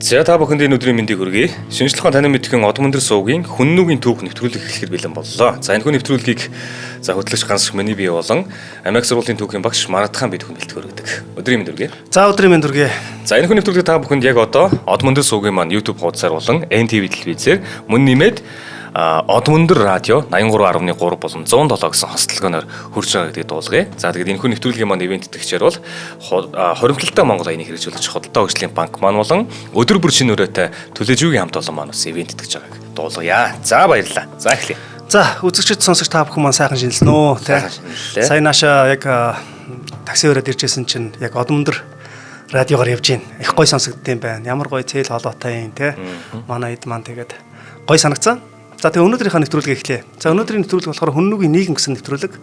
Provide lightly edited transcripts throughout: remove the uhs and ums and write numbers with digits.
За та бүхэнд энэ өдрийн мэндийг хүргэе. Шинжлэх ухаан танин мэдхийн одон өндөр суугийн хүннүүгийн түүх нэвтрүүлэг эхлэхэд бэлэн боллоо. За энэ хүн нэвтрүүлгийг хөтлөгч Ганс Шмэний бие болон Америк сургуулийн түүхийн багш Маратхан бид хүн бэлтгэр өгдөг. Өдрийн мэнд хүргэе. За өдрийн мэнд хүргэе. За энэ хүн нэвтрүүлгийг та бүхэнд яг одоо одон өндөр суугийн маань YouTube хуудасаар болон NTV телевизээр мөн нэмээд одон өндөр радио 83.3 болон 107 гэсэн хостолгооноор хурж байгаа гэдгийг дуулгая. За тэгээд энэ хүн нэвтрүүлгийн маань ивент итгэгчээр бол хоримтлалтай Монгол аяны хэрэгжүүлэгч Худалдаа хөгжлийн банк маань болон өдөр бүр шинэ өрөөтэй төлөөжүүгийн хамт олон маань бас ивент итгэж байгааг дуулгая. За баярлалаа. За эхлэе. За үзэгчид сонсогч та бүхэн маань сайхан шинжилсэн үү? Сайн наашаа яг такси өрөөд иржсэн чинь яг одон өндөр радиогоор явж гин. Их гой сонсогдсон байна. Ямар гой цээл холоотой юм те. Манай эд маань тэгээд гой санагцсан. За тэгээ өнөөдрийнхээ нэвтрүүлгийг эхлэе. За өнөөдрийн нэвтрүүлэг болохоор хүннүүгийн нийгэм гэсэн нэвтрүүлэг.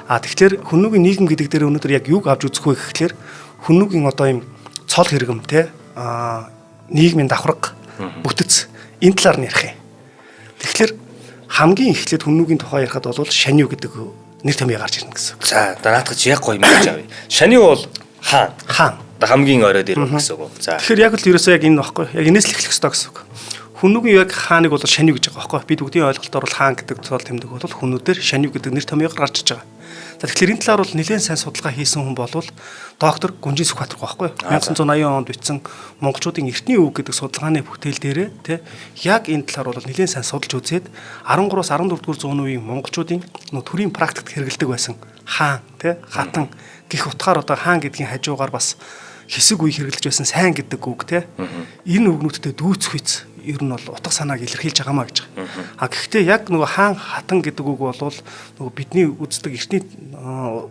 Тэгэхээр хүннүүгийн нийгэм гэдэг дээр өнөөдөр яг юг авч үзэх вэ гэхлээр хүннүүгийн одоо юм цол хэрэгэм те нийгмийн давхарга бүтэц энэ талаар нь ярих юм. Тэгэхээр хамгийн эхлээд хүннүүгийн тухай ярихад бол шанив гэдэг нэр томьёо гарч ирнэ гэсэн үг. За наадах чи яг гоё мэдэж авъя. Шанив бол хаан. Хамгийн оройд ирнэ гэсэн үг. За. Тэгэхээр яг л ерөөсөө яг энэ багхгүй. Яг энэс л эхлэх ёстой гэсэн үг. Хүннүүгийн яг хааныг бол шанив гэж байгаа байхгүй. Бид бүгдийн ойлголтоор бол хаан гэдэг цол тэмдэг бол хүннүүдээр шанив гэдэг нэр томьёогоор гарч иж байгаа. За тэгэхээр энэ талаар бол нэлээд сайн судалгаа хийсэн хүн бол доктор Гүнжин Сүхбаатар байхгүй. 1980 онд бичсэн монголчуудын эртний үг гэдэг судалгааны бүтээл дээрээ те яг энэ талаар бол нэлээд сайн судалж үзээд 13-аас 14 дугаар зууны үеийн монголчуудын төрийн практикт хэрэгэлдэг байсан хаан те хатан гих утгаар одоо хаан гэдгийн хажуугаар бас хэсэг үе хэрэглэж байсан сайн гэдэг үг те энэ үгнүүдтэй дүүцэх үйц ер нь бол утга санааг илэрхийлж байгаамаа гэж байгаа. Гэхдээ яг нөгөө хаан хатан гэдэг үг бол нөгөө бидний үздэг эртний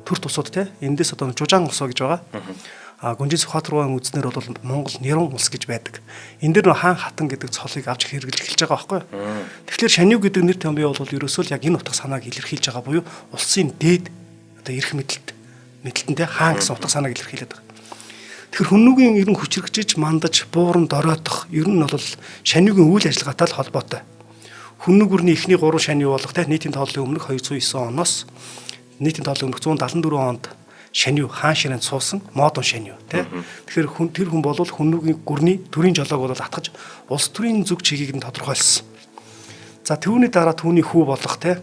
төр тусууд те эндээс одоо жужаан улсоо гэж байгаа. Гүнжин Сүхбаатарын үзнэр бол Монгол нэрэн улс гэж байдаг. Энэ дэр нөгөө хаан хатан гэдэг цолыг авч хэрэглэж эхэлж байгаа байхгүй. Тэгэхээр шанив гэдэг нэр томьёо бол ерөөсөө л яг энэ утга санааг илэрхийлж байгаа буюу улсын дээд одоо эрх мэдлэлтэнтэй хаан гэсэн утга санааг илэрхийлээд байгаа. Тэгэхээр хүннүүгийн ер нь хүчрэгжиж мандаж бууран дороотох ер нь бол шанивгийн үйл ажиллагаатай л холбоотой. Хүннүү гүрний эхний 3 шанив болох те нийтийн тооллын өмнөх 209 оноос нийтийн тооллын өмнөх 174 онд шанив хаан ширээнд суусан модон шанив те. Тэгэхээр тэр хүн бол хүннүүгийн гүрний төрийн жолоог бол атгаж улс төрийн зүг чигийг нь тодорхойлсон. За түүний дараа түүний хүү болох те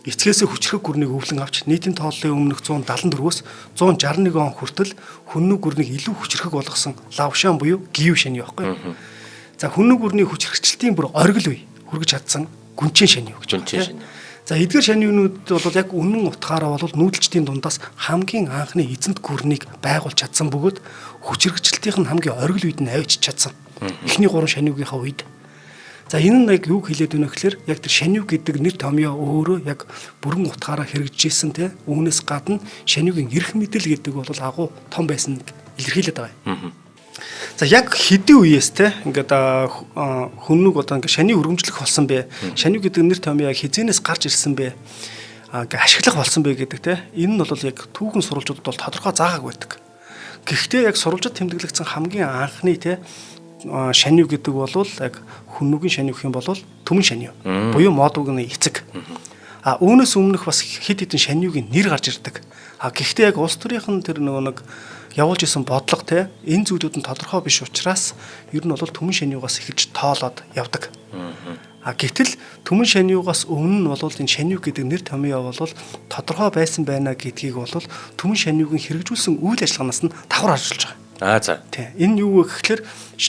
эцгээсээ хүчрэг гүрнийг өвлөн авч нийтийн тооллын өмнөх 174-өөс 161 он хүртэл хүннүү гүрнийг илүү хүчрэг болгосон лавшаан буюу гів шанив байхгүй. За хүннүү гүрний хүчрэгчлэлтийн бүр оргил үе хүргэж чадсан гүнчэн шанив гэж байна. За эдгээр шанивнууд бол яг үнэн утгаараа бол нүүдэлчдийн дундаас хамгийн анхны эзэнт гүрнийг байгуулж чадсан бөгөөд хүчрэгчлэлтийн хамгийн оргил үед нь авчиж чадсан. Эхний 3 шанивгийнхаа үед. За энэ нь яг юу хэлээд байна гэхээр яг тэр шанив гэдэг нэр томьёо өөрөө яг бүрэн утгаараа хэрэгжижсэн те үүнээс гадна шанивгийн эрх мэдэл гэдэг бол агуу том байсан илэрхийлээд байгаа. За яг хэдийн үеэс те ингээд хүннүг одоо ингээд шанив өргөмжлөх болсон бэ. Шанив гэдэг нэр томьёо яг хизэнээс гарч ирсэн бэ. Ингээд ашиглах болсон бэ гэдэг те. Энэ нь бол яг түүхэн сурвалжуудад бол тодорхой заагааг байдаг. Гэхдээ яг сурвалжид тэмдэглэгдсэн хамгийн анхны те шанив гэдэг бол яг хүннүүгийн шанив гэх юм бол төмөн шанив буюу модугийн эцэг. Үүнээс өмнөх бас хэд хэдэн шанивгийн нэр гарч ирдэг. Гэхдээ яг улс төрийнхэн тэр нөгөө нэг явуулж исэн бодлого те энэ зүйлүүд нь тодорхой биш учраас ер нь бол төмөн шанивгаас эхэлж тоолоод явдаг. Гэтэл төмөн шанивгаас өмнө нь бол энэ шанив гэдэг нэр томьёо бол тодорхой байсан байна гэдгийг бол төмөн шанивгийн хэрэгжүүлсэн үйл ажиллагаанаас нь давхар харж болж байгаа. За. Тий. Энэ юу вэ гэхээр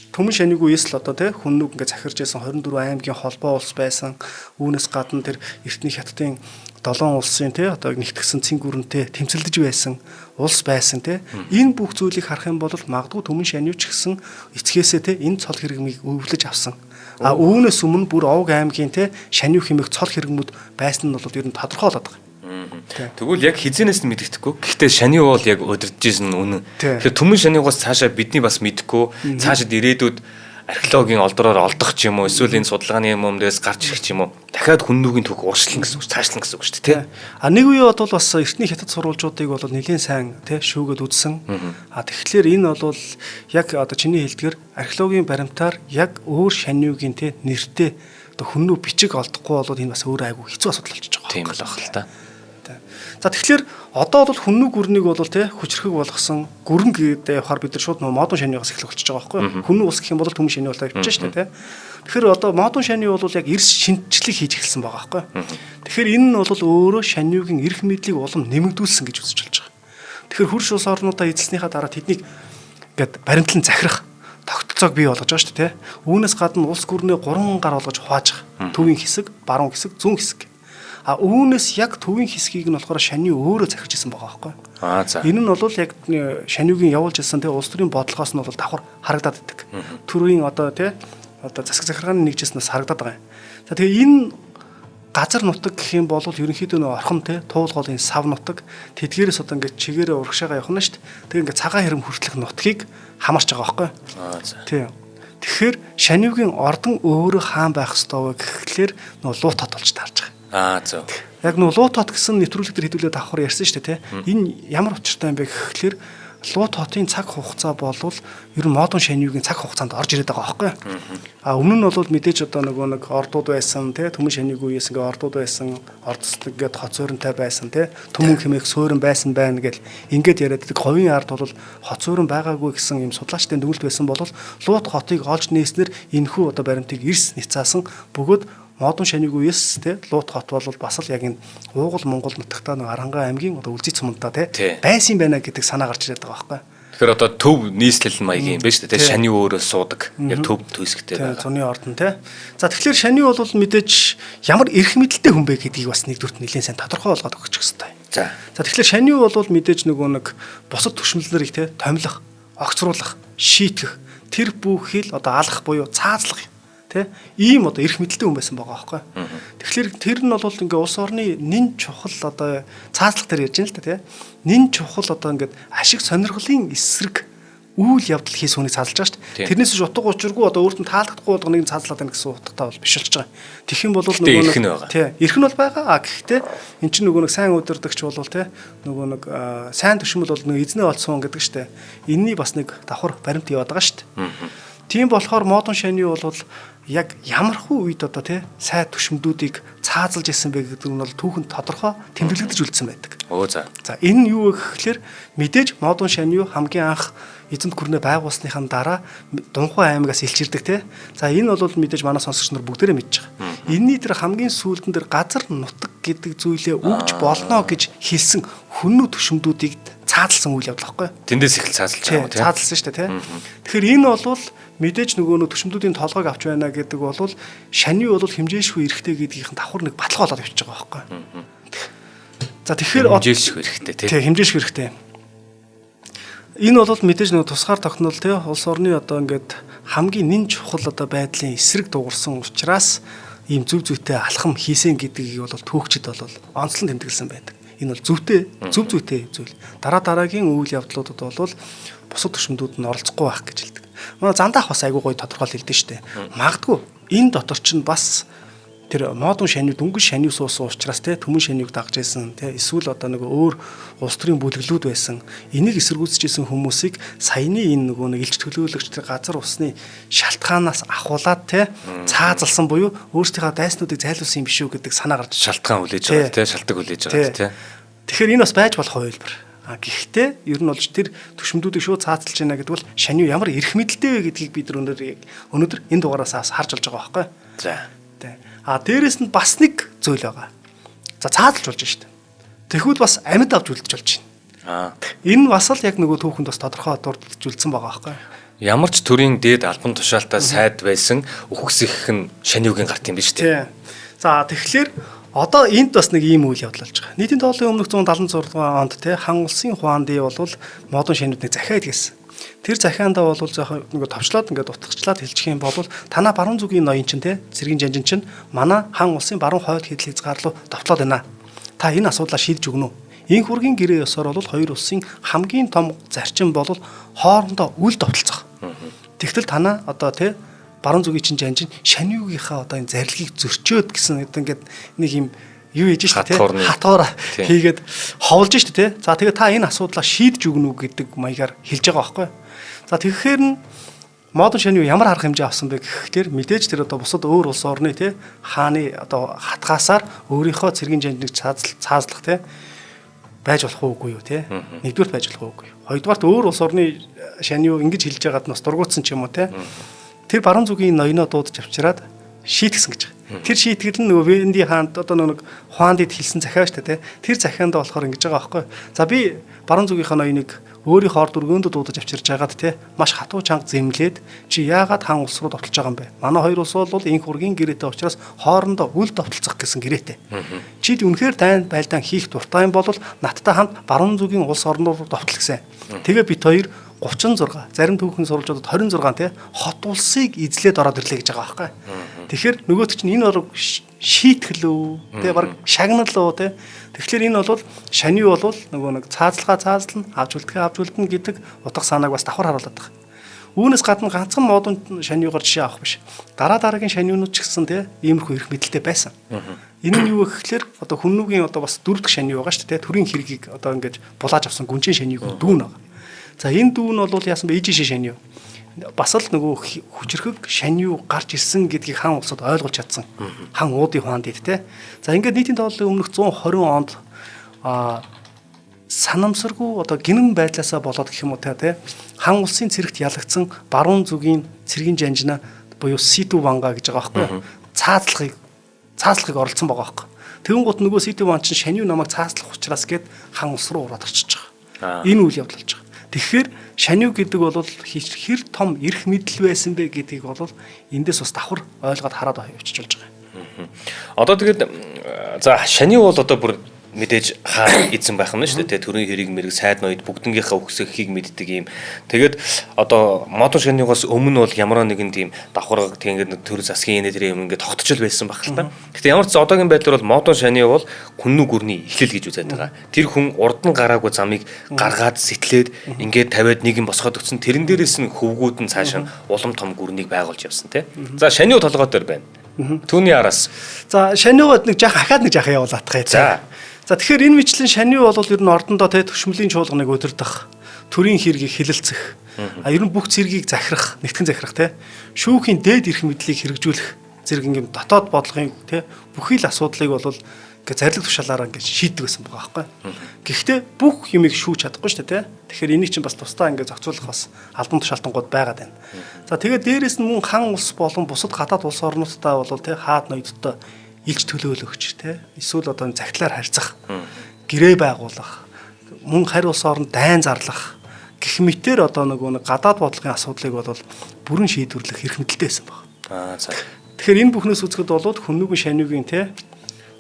төмөн шанивгүй үеэс л одоо тий хүннүг ингээд захирж байсан 24 аймгийн холбоо улс байсан. Үүнээс гадна тэр эртний хятадын 7 улсын тий одоо нэгтгсэн цэнгүүрэнтэй тэмцэлдэж байсан улс байсан тий. Энэ бүх зүйлийг харах юм бол магадгүй төмөн шанивч гэсэн эцгээсээ тий энэ цол хэрэгмийг өвлөж авсан. Үүнээс өмнө бүр Овг аймгийн тий шанив хэмээх цол хэрэгмүүд байсан нь бол ер нь тодорхойлоод байгаа. Тэгвэл яг хизэнээс нь мэддэхгүй. Гэхдээ шанив бол яг өдөржсэн үнэн. Тэгэхээр төмөн шанивгаас цаашаа бидний бас мэдэхгүй. Цаашид ирээдүйд археологийн олдроор олдох ч юм уу, эсвэл энэ судалгааны юмдээс гарч ирэх ч юм уу. Дахиад хүннүүгийн түүх ууршлан гэсэн үг, цаашлан гэсэн үг шүү дээ. Нэг үе бол бас эртний хятад сурвалжуудыг бол нэлээд сайн тий шүүгээд үзсэн. Тэгэхээр энэ бол яг одоо чиний хэлдгээр археологийн баримтаар яг өөр шанивгийн тий нэртэй одоо хүннүү бичиг олдохгүй бол энэ бас өөр айгүй хэцүү асуудал болчихж байгаа. Тийм л баг л та. За тэгэхээр одоо бол хүннүү гүрнийг бол те хүчрхэг болгосон гүрэн гэдэг явахаар бид нар шууд модон шаниугаас эхлэх болчихж байгаа байхгүй юу? Хүннүү ус гэх юм бол төмөн шаниу болоо явчихж штэ те. Тэгэхээр одоо модон шаниу бол яг эрс шинжлэх хийж эхэлсэн байгаа байхгүй юу? Тэгэхээр энэ нь бол өөрөө шаниугийн эрх мэдлийг улам нэмэгдүүлсэн гэж үзэж болж байгаа. Тэгэхээр хөрш улс орнуудаа эзэлснийхаа дараа тэднийг ингээд баримтлан захирах тогтолцоог бий болгож байгаа шүү дээ. Үүнээс гадна улс гүрнээ 3 гар болгож хувааж байгаа. Төвийн хэсэг, баруун хэсэг, зүүн хэсэг. А үүнээс яг төвийн хэсгийг нь болохоор шаниу өөрөө захирч исэн байгаа байхгүй. За. Энэ нь бол яг шаниугийн явуулж ирсэн те улс төрийн бодлогоос нь бол давхар харагдаад байдаг. Төрийн одоо засаг захиргааны нэгжснээс харагдаад байгаа юм. За тэгээ энэ газар нутаг гэх юм бол ерөнхийдөө нөө орхон те туулгын сав нутаг тэдгээрээс одоо ингээд чигээрээ урагшаага явах нь шүү дээ. Тэгээ ингээд цагаан хэрэм хүртэлх нутгийг хамаарч байгаа байхгүй. За. Тийм. Тэгэхээр шаниугийн ордон өөрөө хаан байх ёстой вэ гэхлээр нөө луу тот болж таарж байгаа. За. Яг нөө луу тот гэсэн нэвтрүүлэг дээр хэдүүлээ давхар ярьсан шүү дээ те. Энэ ямар учиртай юм бэ гэхлээр луу тотын цаг хугацаа болвол ер нь модон шаниугийн цаг хугацаанд орж ирээд байгаа байхгүй. А өмнө нь бол мэдээж одоо нэг ордууд байсан те төмөн шаниугийн үеэс ингээ ордууд байсан, ордослог гээд хоц сууринтай байсан те төмөн хэмээх суурин байсан байна гэл ингээд яриад байдаг. Говийн ард бол хоц суурин байгаагүй гэсэн юм судлаачдын дүгнэлт байсан бол луут хотыг олж нээснээр энэхүү одоо баримтыг эрс ницаасан бөгөөд модон шаниугийн үеэс те луут хот бол бас л яг энэ уугуул Монгол нутагтаа нэг Арангаа аймгийн одоо Үлзий цумандаа те байсан байна гэдэг санаа гарч ирээд байгаа байхгүй. Тэгэхээр одоо төв нийслэл маягийн юм байна шүү дээ. Шаниу өөрөө суудаг. Яг төв түйсгтэй байгаа. Зуны ордон те. За тэгэхээр шаниу бол мэдээж ямар эрх мэдэлтэй хүн бэ гэдгийг бас нэгдүгürt нэлээд сайн тодорхой болгоод өгчих хэрэгтэй. За тэгэхээр шаниу бол мэдээж нөгөө нэг бусад түшмэлнэрийг те томилох, огцруулах, шийтгэх тэр бүхэл одоо алах буюу цаазлах тэ ийм одоо эрх мэдэлтэй хүн байсан байгаа байхгүй. Тэгэхээр тэр нь бол ингээ улс орны нэн чухал одоо цаазлах дээр ярьж байна л да тий. Нэн чухал одоо ингээд ашиг сонирхлын эсрэг үйл явдал хийс хүнийг цаазлж байгаа шүү дээ. Тэрнээс ч утга учиргүй одоо өөртөө таалагдахгүй болго нэг цаазлаад байна гэсэн утгатай бол биш болж байгаа. Тэгэх юм бол нөгөө тий эрх нь бол байгаа. Гэхдээ эн чинь нөгөө нэг сайн удирдагч бол тий нөгөө нэг сайн төшмөл бол нэг эзнээ олцсон гэдэг шүү дээ. Энийний бас нэг давхар баримт яваад байгаа шүү дээ. Тийм болохоор модон шаниу бол яг ямархуу үед одоо тий сай төшмдүүдийг цаазалж исэн бэ гэдэг нь бол түүхэнд тодорхой тэмдэглэгдэж үлдсэн байдаг. За энэ нь юу вэ гэхээр мэдээж модон шаниу хамгийн анх эзэнт гүрнээ байгуулсныхаа дараа Дунхай аймагаас илч ирдэг тий. За энэ бол мэдээж манай сонсогч нар бүгдээрээ мэдж байгаа. Энийний дээр хамгийн сүүлдэн дээр газар нутаг гэдэг зүйлээ өгж болно гэж хэлсэн хүннүү төшмдүүдийг цаазалсан үйл явдал байхгүй. Тэндээс эхэл цаазалж байгаа юм тий. Цаазалсан шүү дээ тий. Тэгэхээр энэ бол мэдээж нөгөө төшмдүүдийн толгойг авч байна гэдэг бол шаниу бол хэмжээшгүй эрэхтэй гэдгийнх нь давхар нэг баталгаа болоод явж байгаа байхгүй. За тэгэхээр хэмжээшгүй эрэхтэй тий. Хэмжээшгүй эрэхтэй. Энэ бол мэдээж нөгөө тусгаар тогтнол тий улс орны одоо ингээд хамгийн нэн чухал одоо байдлын эсрэг дуурсан учраас ийм зүв зүйтэй алхам хийсэн гэдгийг бол түүхчид бол онцлон тэмдэглэсэн байдаг. Энэ бол зүв зүйтэй зүйл. Дараагийн үйл явдлуудад бол бусад төшмдүүд нь оролцохгүй байх гэж хэлдэг. Манай зандаах бас айгүй гоё тодорхойл хэлдэг шүү дээ. Магадгүй энэ дотор чинь бас тэр модон шаниу дөнгөж шаниу суусан учраас те төмөн шаниуг дагж байсан те эсвэл одоо нэг өөр улс төрийн бүлэглүүд байсан. Энийг эсэргүүцэж исэн хүмүүсийг саяны энэ нөгөө нэг илч төлөөлөгч тэр газар усны шалтгаанаас ахуулаад те цаазалсан буюу өөрсдийнхөө дайснуудыг зайлуулсан юм биш үү гэдэг санаа гарч шалтгаан хүлээж байгаа те шалтгаан хүлээж байгаа те. Тэгэхээр энэ бас байж болох хувилбар. Гэхдээ ер нь бол тэр төшмдүүдийг шууд цаазалж байна гэдэг бол шаниу ямар эрх мэдэлтэй вэ гэдгийг бид өнөөдөр энэ дугаараас харж болж байгаа байхгүй. За. Дээрэс нь бас нэг зүйл байгаа. За цаазалж болж шүү дээ. Тэгэхүүл бас амьд авч үлдэж болж байна. Энэ бас л яг нөгөө түүхэнд бас тодорхой дурдж үлдсэн байгаа байхгүй. Ямар ч төрлийн дээд албан тушаалтай сайд байсан үхс их нь шаниугийн гарт юм биш үү? За тэгэхээр одоо энд бас нэг ийм үйл явдал болж байгаа. Нийтийн тооллын өмнөх 176 онд хан улсын Хуанди бол модон шаниудыг захиад гэсэн. Тэр захиандаа бол зөөхөн нэг товчлоод ингээд утгачлаад хэлчих юм бол танаа баруун зүгийн ноён чинь цэргийн жанжин чинь манай хан улсын баруун хойд хэдл хязгаар руу довтлоод байна. Та энэ асуудлаа шийдэж өгнө үү? Инх хүргийн гэрээ ёсоор бол хоёр улсын хамгийн том зарчим бол хоорондоо үл довтлцох. Тэгтэл танаа одоо баруун зүгийн чинь жанжин шаниугийнхаа одоо энэ зарилгийг зөрчөөд гэсэн ингээд нэг юм юу хийж штэ хатуур хийгээд ховлж штэ за тэгээ та энэ асуудлаа шийдэж өгнө үү гэдэг маягаар хэлж байгаа байхгүй. За тэгэхээр нь модон шанив ямар арга хэмжээ авсан бэ гэхээр мэдээж тэр одоо бусад өөр улс орны те хааны одоо хатгаасаар өөрийнхөө цэргийн жанжиг цаазлах те байж болох уугүй юу те. Нэгдүгээр байж болох уугүй. Хоёрдугаарт өөр улс орны шанив ингэж хэлж байгаад нас дургуутсан ч юм уу те. Тэр баруун зүгийн ноёноо дуудаж авчираад шийтгсэн гэж. Тэр шийтгэл нь нөгөө Венди хаанд одоо нэг Хуандид хэлсэн захиа шүү дээ. Тэр захианд болохоор ингэж байгаа байхгүй. За би баруун зүгийнхаа ноёныг өөрийнхөө орд өргөөндө дуудаж авчирж байгаад те маш хатуу чанга зэмлээд чи яагаад хаан улс руу довтолж байгаа юм бэ? Манай хоёр улс бол инх ургийн гэрээтэй учраас хоорондоо үл довтолцох гэсэн гэрээтэй. Чи үнэхээр дайн байлдаан хийх дуртай юм бол надтай хамт баруун зүгийн улс орноо довтол гэсэн. Тэгээ бит хоёр 36 зарим түүхэн сурвалжуудад 26 те хот улсыг эзлээд ороод ирлээ гэж байгаа байхгүй. Тэгэхээр нөгөөт чинь энэ орог шийтгэлөө те баг шагналуу те. Тэгэхээр энэ бол шани бол нөгөө нэг цаазлага цаазлна авч үлдэнэ гэдэг утга санааг бас давхар харуулдаг байна. Үүнээс гадна ганцхан модон шаниугаар жишээ авах биш. Дараагийн шаниунууд ч гэсэн те иймэрхүү эрх мэдэлтэй байсан. Энэ нь юу гэхээр одоо хүннүүгийн одоо бас дөрөв дэх шаниу байгаа шүү дээ. Төрийн хэргийг одоо ингэж булааж авсан гүнжин шаниуг дүүн байгаа. За энэ дүүн бол яасан бэ? Ижишээ шаниу. Бас л нөгөө хүчрхэг шаниу гарч ирсэн гэдгийг хан улсад ойлгуулж чадсан. Хан уудын Хуандид те. За ингээд нийтийн тооллын өмнөх 120 онд санамсаргүй одоо гинэн байдлаасаа болоод гэх юм уу те хан улсын цэрэгт ялагдсан баруун зүгийн цэргийн жанжина буюу Ситу Ванга гэж байгаа байхгүй юу? Цаазлахыг оролцсон байгаа байхгүй. Тэгэн гут нөгөө Ситу Ван чинь шаниу намайг цаазлах учраас гээд хан улс руу ураад орчиж байгаа. Энэ үйл явдал болж байгаа. Тэгэхээр шаниу гэдэг бол хэр том эрх мэдэл байсан бэ гэдгийг бол эндээс бас давхар ойлгоод хараад явчихж болж байгаа. Одоо тэгээд за шаниу бол одоо бүр мэдээж хаа эзэн байх юм шүү дээ. Төрийн хэрэг мэрэг сайд ноёд бүгднгийнхаа өгсөхийг мэддэг юм. Тэгээд одоо модон шаниугаас өмнө бол ямар нэгэн тийм давхар тэгээд төр засгийн энэ юм ингээд тогтчл байсан байх л та. Гэхдээ ямар ч одоогийн байдлаар бол модон шаниу бол хүннүү гүрний эхлэл гэж үзээд байгаа. Тэр хүн урд нь гараагүй замыг гаргаад сэтлээд ингээд тавиад нэг юм босгоод өгсөн. Тэрэн дээрээс нь хөвгүүд нь цааш нь улам том гүрнийг байгуулж явсан тий. За шаниу толгой дээр байна. Түүний араас. За шаниугод нэг жах ахаад нэг жах явуулаадах юм. За тэгэхээр энэ мэтлэн шаниу бол ер нь ордондоо те төшмөлийн чуулганыг удирдах, төрийн хэргийг хилэлцэх, ер нь бүх цэргийг захирах, нэгтгэн захирах те шүүхийн дээд эрх мэдлийг хэрэгжүүлэх зэрэг ингээм дотоод бодлогын те бүхий л асуудлыг бол ингээ зарлиг тушаалаараа ингээ шийддэг байсан байгаа байхгүй. Гэхдээ бүх юмыг шүүж чадахгүй шүү дээ те. Тэгэхээр энийг чинь бас тусдаа ингээ зохицуулах бас албан тушаалтангууд байгаад байна. За тэгээд дээрэс нь мөн хан улс болон бусад гадаад улс орнуудтай бол те хаад ноёдтой илж төлөөлөгч те эсвэл одоо захидлаар харьцах гэрээ байгуулах мөн харь улс орнд дайн зарлах гэх мэтээр одоо нэг гадаад бодлогын асуудлыг бол бүрэн шийдвэрлэх эрх мэдэлтэй байсан баг. За. Тэгэхээр энэ бүхнээс үзэхэд болоод хүннүүгийн шаниугийн те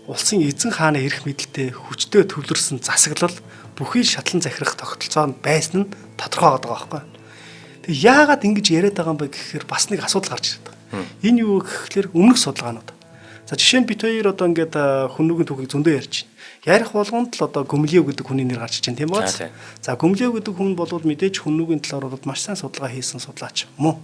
улсын эзэн хааны эрх мэдэлтэй хүчтэй төвлөрсөн засаглал бүхий шатлан захирах тогтолцоо байсан нь тодорхой байгаа байхгүй. Тэг яагаад ингэж яриад байгаа юм бэ гэхээр бас нэг асуудал гарч ирээд байгаа. Энэ юу гэхээр өмнөх судалгаанууд. За жишээ нь бит хоёр одоо ингээд хүннүүгийн түүхийг зөндөө ярьж байна. Ярих болгонд л одоо Гөмлөв гэдэг хүний нэр гарч иж байна тийм үү? За Гөмлөв гэдэг хүн бол мэдээж хүннүүгийн талаар бол маш сайн судалгаа хийсэн судлаач мөн.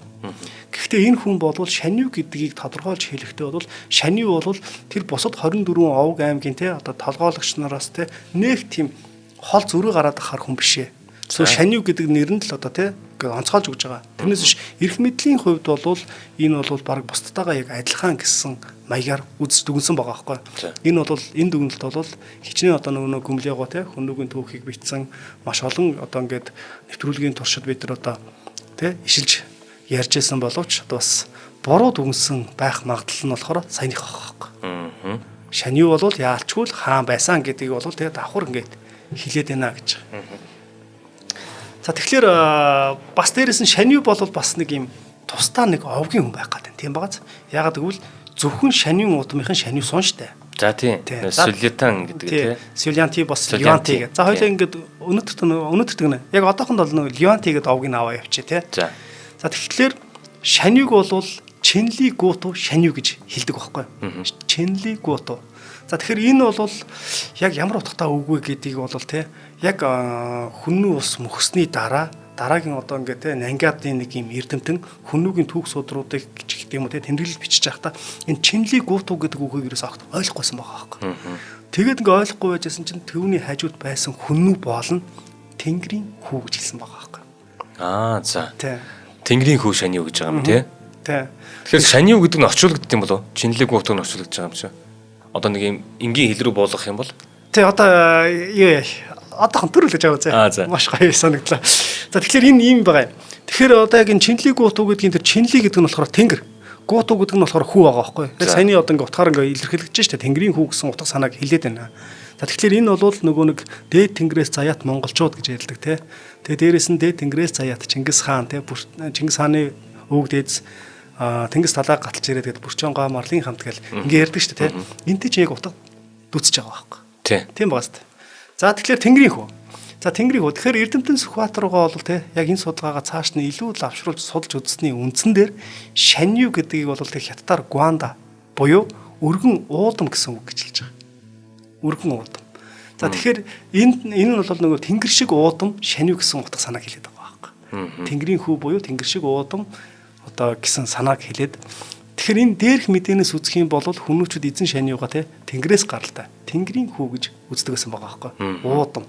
Гэхдээ энэ хүн бол шаниу гэдгийг тодорхойлж хэлэхдээ бол шаниу бол тэр бусад 24 овг аймгийн те одоо толгойлогч нараас те нэг тийм хол зөрүү гараад ахаар хүн бишээ. So шаниу гэдэг нэр нь л одоо те онцгойлж өгж байгаа. Тэрнээс биш эрх мэдлийн хувьд бол энэ бол баг бусдтайгаа яг адилхан гэсэн маягаар үзэж дүгнсэн байгаа байхгүй. Энэ бол энэ дүгнэлт бол хичнээн одоо нөгөө Гөмлөгөө те хүннүүгийн түүхийг бичсэн маш олон одоо ингээд нэвтрүүлгийн туршид бид нар одоо те ишилж ярьж байсан боловч одоо бас буруу дүгнсэн байх магадлал нь болохоор саяных байхгүй. Шаниу бол яалчгүй л хаан байсан гэдгийг бол те давхар ингээд хэлээд байна гэж. За тэгэхээр бас дээрэс нь шаниу бол бас нэг юм тусдаа нэг овгийн хүн байх гэдэг тийм багаз. Ягаад гэвэл зөвхөн шаниун удмынхан шаниу суун штэ. За тийм. Сюльятан гэдэг тийм. Сюльянти бас Леванти гэдэг. За хоёулаа ингээд өнөдөртөг нэ. Яг одоохонд бол нэг Леванти гэдэг овгийг аваа явчих тий. За. За тэгэхээр шаниуг бол Ченли Гуту шаниу гэж хэлдэг байхгүй. Ченли Гуту. За тэгэхээр энэ бол яг ямар утгатай үг вэ гэдгийг бол тий яг хүннүү ус мөхсний дараагийн одоо ингээд тий Нангиадын нэг юм эрдэмтэн хүннүүгийн түүх судруудыг гэх юм уу тий тэмдэглэл бичиж байхдаа энэ Чинли Гуту гэдэг үгийг ерөөс огт ойлгохгүйсэн байгаа байхгүй. Тэгээд ингээд ойлгохгүй байжсэн чинь төвний хажууд байсан хүннүү боолно Тэнгэрийн хүү гэж хэлсэн байгаа байхгүй. За. Тэнгэрийн хүү шанив гэж байгаа юм тий. Тий. Тэгэхээр шанив гэдэг нь орчуулагдсан юм болов? Чинлэг утга нь орчуулагдж байгаа юм чи. Одоо нэг юм энгийн хэл рүү буулгах юм бол. Тий одоо юу одоохон төрүүлж байгаа зэ. Маш гоё санагдлаа. За тэгэхээр энэ юм байгаа юм. Тэгэхээр одоо яг энэ чинлэг утга гэдгийн тэр чинлэг гэдэг нь болохоор тэнгэр. Гууту гэдэг нь болохоор хүү байгаа байхгүй. Тэгэхээр саяны одоо ингээ утгаар ингээ илэрхийлж штэ тэнгэрийн хүү гэсэн утга санааг хэлээд байна. За тэгэхээр энэ бол нөгөө нэг дээд тэнгэрээс заяат монголчууд гэж ярьдаг тий. Тэгээ дээрэс нь дээд тэнгэрээс заяат Чингис хаан тий. Чингис хааны өвөг дээдс тэнгис талаа гаталж ирээд тэгээд Бүрчэн гоо марлын хамт гэл ингээ ярьдаг штэ тий. Энтэй чи яг утга дүцэж байгаа байхгүй. Тий. Тийм байгаа штэ. За тэгэхээр тэнгэрийн хүү. За тэнгэрийн хүү. Тэгэхээр Эрдэмтэн Сүхбаатар руугаа бол тий яг энэ судалгаагаа цааш нь илүү лавшруулж судалж үзсний үндсэн дээр шанью гэдгийг бол тий хятадаар гуанда буюу өргөн уудам гэсэн үг гэж хэлж байгаа. Өргөн уудам. За тэгэхээр энэ нь бол нөгөө тэнгэр шиг уудам шанью гэсэн утга санааг хэлээд байгаа байхгүй. Тэнгэрийн хүү буюу тэнгэр шиг уудам одоо гэсэн санааг хэлээд тэгэхээр энэ дээрх мэдээнээс үзэх юм бол хүмүүчүүд эзэн шаньюугаа тий тэнгэрээс гаралтай тэнгэрийн хүү гэж үздэг гэсэн байгаа байхгүй. Уудам.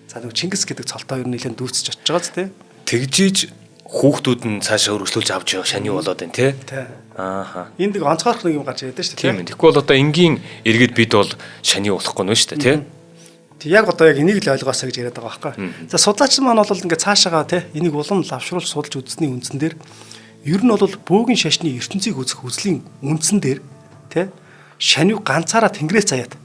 За нөгөө Чингис гэдэг цолтой ер нь нэлээд дүүцэж очиж байгаа ч тий. Тэгжиж хүүхдүүд нь цаашаа өргөжлүүлж авч явах шанью болоод байна тий. Ааха. Энд нэг онцгойрох нэг юм гарч ирээд шүү дээ. Тийм ээ. Тэгэхгүй бол одоо энгийн иргэд бид бол шанью болохгүй нөө шүү дээ тий. Тэг яг одоо яг энийг л ойлгоосаа гэж яриад байгаа байхгүй. За судлаач маань бол ингээд цаашаага тий энийг улам лавшруулж судалж үзсний үндсэн дээр ер нь бол бөөгийн шашны ертөнцийг үзэх үзлийн үндсэн дээр тий шанью ганцаараа тэнгэрээс заяат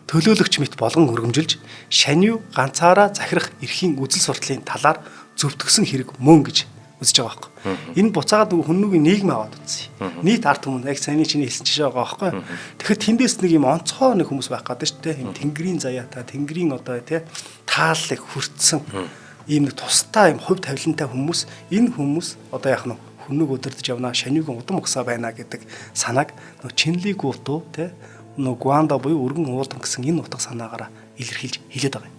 төлөөлөгч мэт болгон өргөмжилж шанью ганцаараа захирах эрхийн үзэл суртлын талаар зөвтгсөн хэрэг мөн гэж үзэж байгаа байхгүй. Энэ буцаагаад нөгөө хүннүүгийн нийгэм аваад үзье. Нийт ард түмэн яг саяны чиний хэлсэн чинь байгаа байхгүй. Тэгэхээр тэндээс нэг юм онцгой нэг хүмүүс байх гэдэг шүү дээ. Юм тэнгэрийн заяата, тэнгэрийн одоо тий тааллыг хүртсэн ийм нэг тустай юм хувь тавилантай хүмүүс энэ хүмүүс одоо яах нь хүннүг өдөрдөж явна шаньюгийн удам угсаа байна гэдэг санааг нөгөө чинлиг гутуу тий нөгөө гуанда буюу өргөн уулдан гэсэн энэ утга санаагаараа илэрхийлж хэлээд байгаа юм.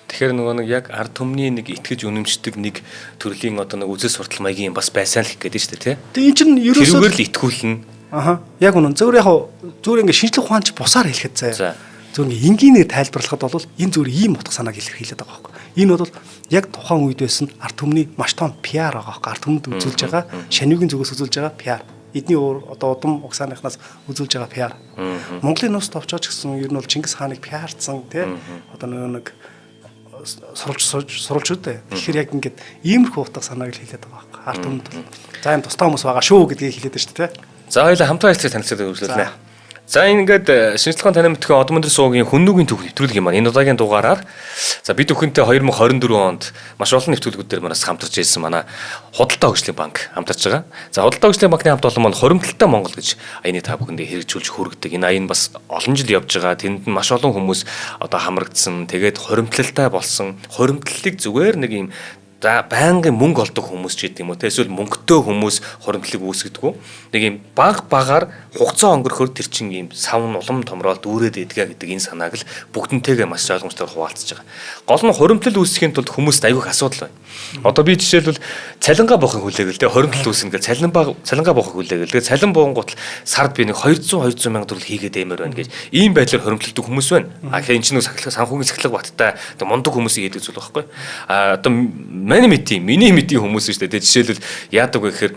Тэгэхээр нөгөө нэг яг ард түмний нэг итгэж үнэмшдэг нэг төрлийн одоо нэг үзэл суртал маягийн бас байсан л гэх гэдэг шүү дээ тий. Тэгээ эн чинь ерөөсөө тэрүүгээр л итгүүлнэ. Аха. Яг үнэн. Зөвөр ингээ шинжлэх ухаанч бусаар хэлэхэд заяа. Зөв ингээ энгийнээр тайлбарлахад бол энэ зөвөр ийм утга санааг илэрхийлээд байгаа байхгүй. Энэ бол яг тухайн үед байсан ард түмний маш том пиар байгаа байхгүй. Ард түмэнд үзүүлж байгаа шаньюгийн зүгээс үзүүлж байгаа пиар. Эдний одоо удам угсааныхнаас үзүүлж байгаа пиар. Монголын нус товчооч гэсэн ер нь бол Чингис хааныг пиарцсан тий. Одоо нэг сурвалж үдэ. Тэгэхээр яг ингээд иймэрхүү утга санааг л хэлээд байгаа байхгүй. Ард түмэнд за юм тустай хүмүүс байгаа шүү гэдгийг хэлээд шүү дээ тий. За хоёулаа хамтран хэлцээ танилцуулаад үргэлжлүүлнэ. За ингээд шинжлэх ухааны танин мэдхийн Одон Мөндөр суугийн хүннүүгийн төв нэвтрүүлэг юм аа. Энэ удаагийн дугаараар за бид бүхэнтэй 2024 онд маш олон нэвтрүүлгүүдээр манаас хамтарч ирсэн манай Худалдаа хөгжлийн банк хамтарч байгаа. За Худалдаа хөгжлийн банкны хамт олон бол Хоримтлалтай Монгол гэж аяны та бүхэндээ хэрэгжүүлж хүргэдэг. Энэ аян бас олон жил явж байгаа. Тэнд нь маш олон хүмүүс одоо хамрагдсан. Тэгээд хоримтлалтай болсон. Хоримтлалыг зүгээр нэг юм за байнгын мөнгө олдог хүмүүс ч гэдэг юм уу те эсвэл мөнгөтэй хүмүүс хоримтлалыг үүсгэдэг. Нэг юм багаар хугацаа өнгөрөхөөр тэр чин юм савн улам томроод дүүрээд идгээ гэдэг энэ санааг л бүгднтэйгээ маш ойлгомжтойгоор хуваалцаж байгаа. Гол нь хоримтлал үүсгэхийн тулд хүмүүст аюух асуудал байна. Одоо би жишээлбэл цалингаа боохыг хүлээгээл те хоримтлал үүснэ гэж цалингаа боохыг хүлээгээл. Тэгээ цалин буунгууд сард би нэг 200 мянга төгрөг хийгээд эмээр байна гэж ийм байдлаар хоримтлагдаг хүмүүс байна. А тэгэхээр энэ чинь санхүүгийн сахилга баттай мундаг хүмүүсийг хийдэг зүйл байхгүй. А одоо миний мэдийн хүмүүс шүү дээ. Жишээлбэл яадаг вэ гэхээр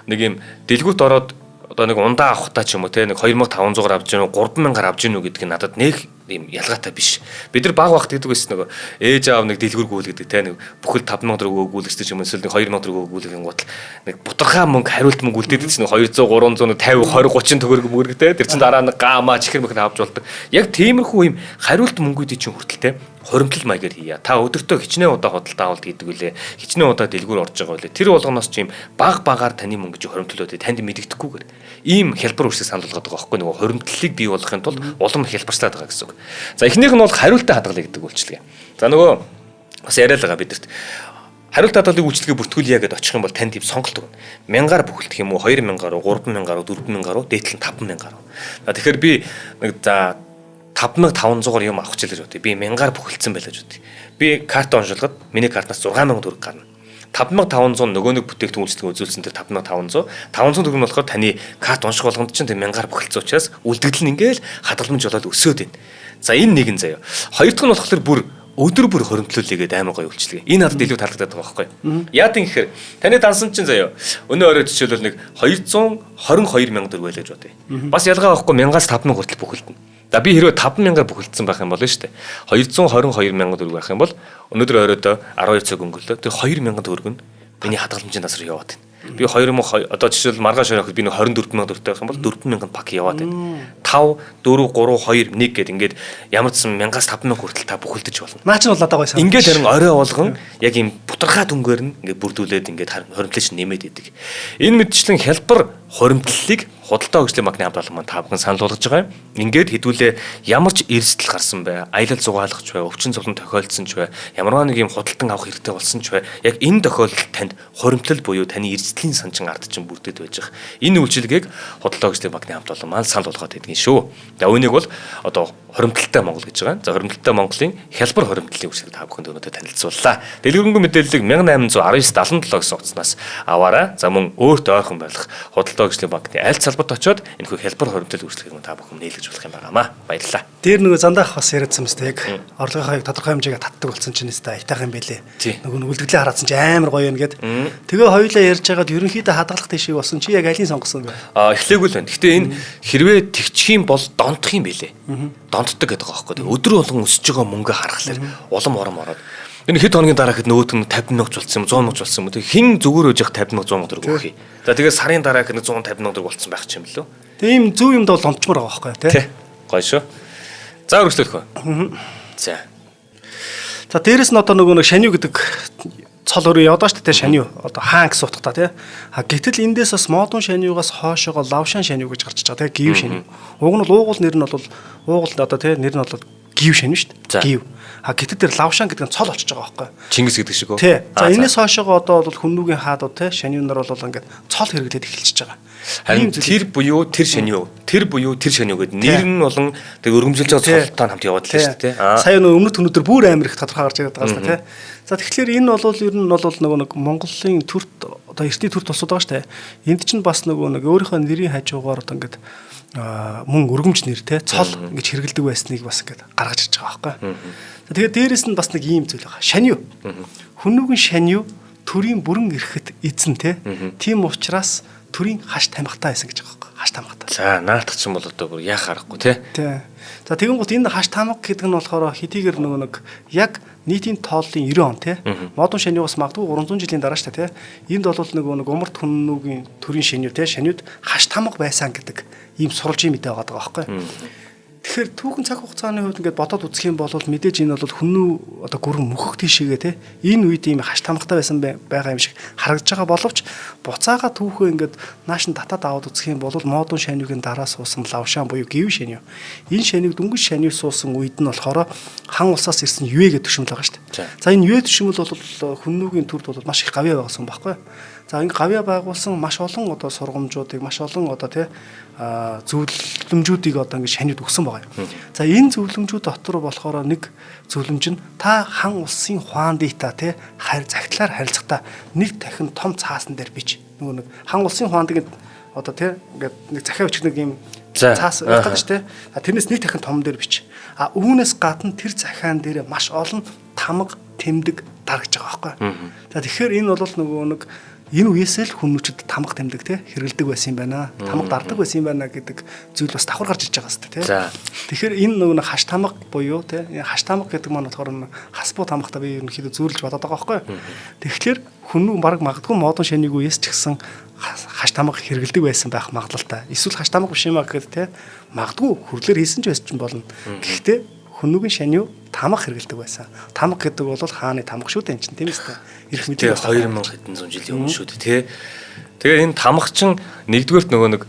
нэг юм дэлгүүрт ороод одоо нэг ундаа авахтаа ч юм уу те нэг 2500-аар авч гинөө 3000-аар авч гинөө гэдэг нь надад нэг юм ялгаатай биш. Бид нар баг багт гэдэг байсан нөгөө ээж аав нэг дэлгүүр гүйлгэдэг те нэг бүхэл 5000 төгрөг өгүүлэгч ч юм уу эсвэл нэг 2000 төгрөг өгүүлгэн гутал нэг бутархаа мөнгө хариулт мөнгө үлдээдэг чинь 200 300 50 20 30 төгрөг мөрөг те тэр чин дараа нэг гаамаа чихэр мөхөд авч болдог. Яг тиймэрхүү юм хариулт мөнгүүдийн чинь хүртэл те хоримтлал маягаар хийя. Та өдөртөө хичнээн удаа худалдаа авалт хийдэг үлээ. Хичнээн удаа дэлгүүр орж байгаа үлээ. Тэр болгоноос ч юм багаар таны мөнгө чи хоримтлуулаад танд мэдэгдэхгүйгээр ийм хялбар үрсийг санал болгоод байгаа байхгүй нөгөө хоримтлалыг бий болгохын тулд улам хялбарчлаад байгаа гэсэн үг. За эхнийх нь бол хариултаа хадгалъя гэдэг үйлчилгээ. За нөгөө бас яриад байгаа бидэрт хариулт хадгаллыг үйлчилгээ бүртгүүлъя гэдээ очих юм бол танд ийм сонголт өгнө. 1000-аар бүхэлдэх юм уу 2000-аар 3000-аар 4000-аар дээдлэн 5000-аар. За тэгэхээр би нэг за 5500-аар юм авах гэж бодъё. Би 1000-аар бүхэлдсэн байлаа гэж бодъё. Би карт оншилгоод миний картнаас 6000 төгрөг гарна. 5500 нөгөө нэг бүтээгдэхүүн үйлчлэг үзүүлсэн тэр 5500 500 төгрөг нь болохоор таны карт унших болгонд чинь тэр 1000-аар бүхэлдсэн учраас үлдэгдэл нь ингээл хадгаламж болоод өсөөд байна. За энэ нэгэн заяа. Хоёр дахь нь болохоор бүр өдөр бүр хоримтлуулъя гэдэг амар гоё үйлчлэг. Энэ надад илүү таалагдаад байгаа байхгүй. Яа тийм гэхээр таны дансан чинь заяа өнөө орой жишээлбэл нэг 222 мянга төгрөг байлаа гэж бодъё. Бас ялгаа байхгүй 1000-аас 5000 хүртэл бүхэлдэнэ. За би хэрвээ 5000-аар бүхэлдсэн байх юм бол шүү дээ. 222 мянга төгрөг байх юм бол өнөөдөр оройдоо 12 цаг өнгөрлөө. Тэр 2000 төгрөг нь миний хадгаламжийн дасар яваад байна. Би 2000 одоо жишээл маргааш оройх би нэг 24000 төгрөгтэй байх юм бол 4000 пак яваад байна. 5 4 3 2 1 гэд ингээд ямар ч сан 1000-аас 5000 хүртэл та бүхэлдэж болно. Наа чинь бол надад гоё санагдав. Ингээд харин орой болгон яг ийм бутархаа дүнгээр нь ингээд бүрдүүлээд ингээд хоримтлж нэмээд идэг. Энэ мэдчлэн хялбар хоримтлалыг худалдаа хөгжлийн банкны хамт олон маань та бүхэн санал болгож байгаа юм. Ингээд хэдүүлээ ямар ч эрсдэл гарсан бай, аялал зугаалгач бай, өвчин зовлон тохиолдсон ч бай, ямарваа нэг юм худалдан авах хэрэгтэй болсон ч бай, яг энэ тохиолдолд танд хоримтлал буюу таны эрсдлийн санчин ард чинь бүрдээд байж байгаа. Энэ үйлчилгээг худалдаа хөгжлийн банкны хамт олон маань санал болгоод байдаг шүү. За үүнийг бол одоо хоримтлалтай Монгол гэж байгаа. За хоримтлалтай Монголын хялбар хоримтлалын үйлчилгээг та бүхэнд өнөөдөр танилцууллаа. Дэлгэрэнгүй мэдээллийг 1819-77 гэсэн утаснаас аваарай. За мөн өөртөө ойрхон байх худалдаа хөгжлийн банкны аль салбарт очиод энэхүү хялбар хоримтлал үйлчилгээг та бүхэн нээлгэж болох юм байгаамаа. Баярлалаа. Дээр нөгөө зандаах бас яриадсан мэт яг орлогынхаа тодорхой хэмжээгээ татдаг болсон чинь нэстэ айтайх юм бэлээ. Нөгөө үлдгэлээ хараадсан чинь амар гоё юм гээд. Тэгээ хоёулаа ярьж байгаад ерөнхийдөө хадгалах тийшээ болсон чи яг алийг сонгосон бэ? Эхлээгүй л байна. Гэхдээ энэ хэрвээ тэгчих юм бол донтох юм бэлээ. Донтдог гэдэг байгаа байхгүй. Өдөр болгон өсөж байгаа мөнгө харахаар улам ором ороод. Энэ хэд хоногийн дараа хэд нөгөөт нь 50 мянга болсон юм 100 мянга болсон юм. Тэг хин зүгээр өж явах 50 мянга 100 мянга төгрөг өгөх юм. За тэгээд сарын дараа хэд 150 мянга төгрөг болсон байх юм лөө. Тэг ийм зөв юмд бол онцмор байгаа байхгүй тий. Гоё шүү. За өргөжлөх үү. За. За дээрэс нь одоо нөгөө нэг шанив гэдэг цол өрөө яваад шүү дээ шанив. Одоо хаан гэсэн утгатай тий. Гэтэл эндээс бас модон шанивгаас хоошоогоо лавшан шанив гэж гарч байгаа тий. Гів шанив. Уг нь бол уугуул нэр нь бол уугуул одоо тий нэр нь бол гів шанив шүү дээ. Гів. Гэтэл тэр лавшан гэдэг нь цол очиж байгаа байхгүй. Чингис гэдэг шиг үү? Тий. За энэс хоошоогоо одоо бол хүннүүгийн хаадууд тий шанивнаар бол ингээд цол хэрэглээд эхэлчихэж байгаа. Харин тэр буюу тэр шанив. Тэр буюу тэр шанив гэдэг нэр нь болон тэг өргөмжилж байгаа цолтой хамт яваад л шүү дээ тий. Сая нөгөө өмнөд өнөдөр бүр амар их тодорхой гарч ирээд байгаа шүү дээ тий. За тэгэхээр энэ бол ер нь бол нөгөө нэг Монголын төрт одоо эртний төрт улсууд байгаа шүү дээ. Энд чинь бас нөгөө нэг өөрийнхөө нэрийн хажуугаар одоо ингээд мөн өргөмж нэр те цол ингэж хэрэгэлдэг байсныг бас ингэж гаргаж ирж байгаа байхгүй. Тэгээд дээрэс нь бас нэг ийм зүйл байгаа. Шанив. Хүнүүгийн шанив төрийн бүрэн эрэхэд эзэн те. Тийм учраас төрийн хаш тамхитай байсан гэж байгаа байхгүй. Хаш тамхитай. За наадах ч юм бол одоо бүр яах аргагүй те. Тий. За тэгэн гут энэ хаш тамхи гэдэг нь болохоор хэдийгээр нөгөө нэг яг нийтийн тооллын 90 он тий. Модон шаниваас магадгүй 300 жилийн дараа шүү дээ тий. Энд бол нөгөө нэг умард хүннүүгийн төрийн шанив тий. Шанивд хаш тамхи байсан гэдэг ийм сурвалжийн мэдээ байгаа байхгүй. Тэгэхээр түүхэн цаг хугацааны хувьд ингээд бодоод үзэх юм бол мэдээж энэ бол хүннүү одоо гүрэн мөхөх тийшээгээ те энэ үед ийм хаш тамхтай байсан байгаа юм шиг харагдаж байгаа боловч буцаага түүхээ ингээд наашин татаад аваад үзэх юм бол модон шанивгийн дараа суусан лавшаан буюу гів шанив. Энэ шанив дөнгөж шанив суусан үед нь болохоор хан улсаас ирсэн юэ гэдэг төшмөл байгаа шүү дээ. За энэ юэ төшмөл бол хүннүүгийн төрд бол маш их гавьяа байгасан байхгүй. За ингэ гавьяа байгуулсан маш олон одоо сургамжуудыг маш олон одоо тий зөвлөмжүүдийг одоо ингэ шанивд өгсөн байгаа юм. За энэ зөвлөмжүүд дотор болохоор нэг зөвлөмж нь та хан улсын хуандита тий загтлаар харилцахдаа нэг дахин том цаасан дээр бич нөгөө нэг хан улсын хуандыг одоо тий ингээд нэг захиа өчг нэг юм цаас байдаг шүү дээ. Тэрнээс нэг дахин том дээр бич. Үүнээс гадна тэр захиан дээр маш олон тамга тэмдэг дарагж байгаа байхгүй. За тэгэхээр энэ бол нөгөө нэг энэ үеэсээ л хүмүүчд тамга тэмдэг те хэрэгэлдэг байсан юм байна. Тамга дардаг байсан юм байна гэдэг зүйл бас давхар гарч иж байгаа шүү дээ те. Тэгэхээр энэ нөгөө хаш тамга буюу те хаш тамга гэдэг маань болохоор хас буу тамгата би ерөнхийдөө зөөрлж бодоод байгаа байхгүй. Тэгэхээр хүннүү баг магадгүй модон шанийг үеэс ч гэсэн хаш тамга хэрэгэлдэг байсан байх магадлалтай. Эсвэл хаш тамга биш юм а гэхэд те магадгүй хүрлэр хийсэн ч байсан ч болно. Гэхдээ хүннүүгийн шанив тамга хэрэгэлдэг байсан. Тамга гэдэг бол хааны тамга шүү дээ энэ чинь тийм ээ. Ирэх мэдээ 2000 хэдэн зуун жилийн өмнө шүү дээ тий. Тэгээ энэ тамга чин нэгдүгээрт нөгөө нэг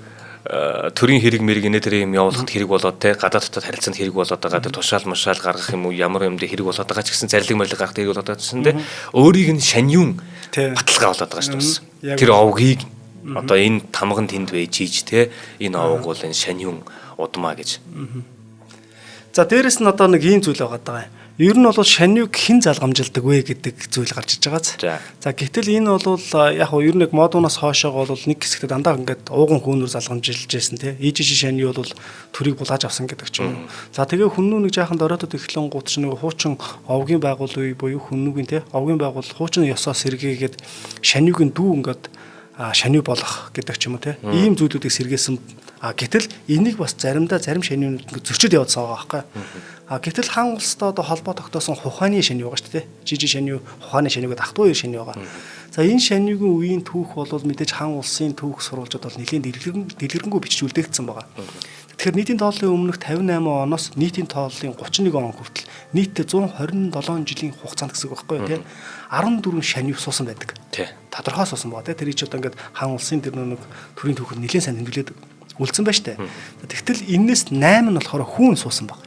төрийн хэрэг мэрэг инээ тэр юм явуулахад хэрэг болоод тий гадаад дотоод харилцаанд хэрэг болоод байгаа тушаал машаал гаргах юм уу ямар юмд хэрэг болоод байгаа ч гэсэн зарлиг марлиг гаргах хэрэг болоод байгаа гэсэн тий. Өөрийг нь шанивын баталгаа болоод байгаа шүү дээ. Тэр овгийг одоо энэ тамга нь тэнд байж ийж тий энэ овг бол энэ шанивын удмаа гэж. За дээрэс нь одоо нэг ийм зүйл байгаа даа. Ер нь бол шаниуг хэн залгамжилдаг вэ гэдэг зүйл гарч иж байгаа. За гэтэл энэ бол яг нь ер нь модуунаас хоошоо бол нэг хэсэгт дандаа ингээд ууган хөөнөр залгамжилж байсан тий. Ижиж шани бол төрийг булааж авсан гэдэг ч юм уу. За тэгээ хүннүү нэг жаахан дороотод эхлэн гут ч нэг хуучин овгийн байгуул үе буюу хүннүүгийн тий. Овгийн байгуул хуучин ёсоо сэргээгээд шаниугийн дүү ингээд шаниу болох гэдэг ч юм уу тий. Ийм зүйлүүдийг сэргээсэн. Гэтэл энийг бас зарим шаниунууд зөрчил явуулсан байгаа байхгүй. Гэтэл хан улстай одоо холбоо тогтоосон ухааны шаниу байгаа шүү дээ. Жижиг шаниу, ухааны шаниуг ах トゥ шаниу байгаа. За энэ шаниугийн үеийн түүх бол мэдээж хан улсын түүх сурвалжууд бол нэлийн дэлгэрэнгүй бичиж үлдээгдсэн байгаа. Тэгэхээр нийтийн тооллын өмнөх 58 оноос нийтийн тооллын 31 он хүртэл нийтдээ 127 жилийн хугацаанд гэсэн үг байхгүй тий. 14 шаниу суусан байдаг. Тий. Тодорхой суусан байгаа тий. Тэр чинь одоо ингээд хан улсын тэр нэг төрийн түүхөнд нэлийн сайн тэмдэглээд үлдсэн байна штэ. Тэгтэл энэс 8 нь болохоор хүүн суусан баг.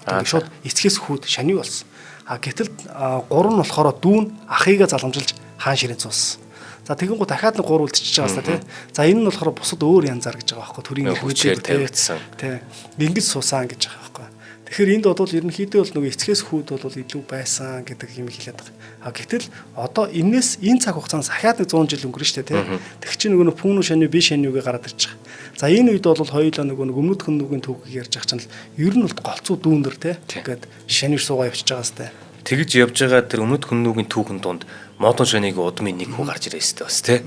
Тэгээд шууд эцгээс хүүд шаниу болсон. Гэтэл 3 нь болохоор дүүн ахыгаа залгамжилж хаан ширээнд суусан. За тэгэн гоо дахиад нэг 3 үлдчихэж байгаа сте тий. За энэ нь болохоор бусад өөр янзаар гэж байгаа байхгүй төрийн хүчээр тавигдсан. Тий. Ингэж суусан гэж байгаа байхгүй. Тэгэхээр энд бол ерөнхийдөө бол нөгөө эцгээс хүүд бол илүү байсан гэдэг юм хэлээд байгаа. Гэтэл одоо энэ цаг хугацаанд дахиад нэг 100 жил өнгөрнө шүү дээ тий. Тэг чи нөгөө пүүнүү шаниу би шаниугээ гараад ирж байгаа. За энэ үед бол хоёулаа нөгөө өмнөд хүннүүгийн түүхийг ярьж байгаа чинь ер нь бол голцоо дүүндэр тий. Ингээд шаниу суугаа явчихж байгаа сте. Тэгж явж байгаа тэр өмнөд хүннүүгийн түүхэн донд модон шаниугийн удмын нэг хүү гарч ирээ сте бас тий.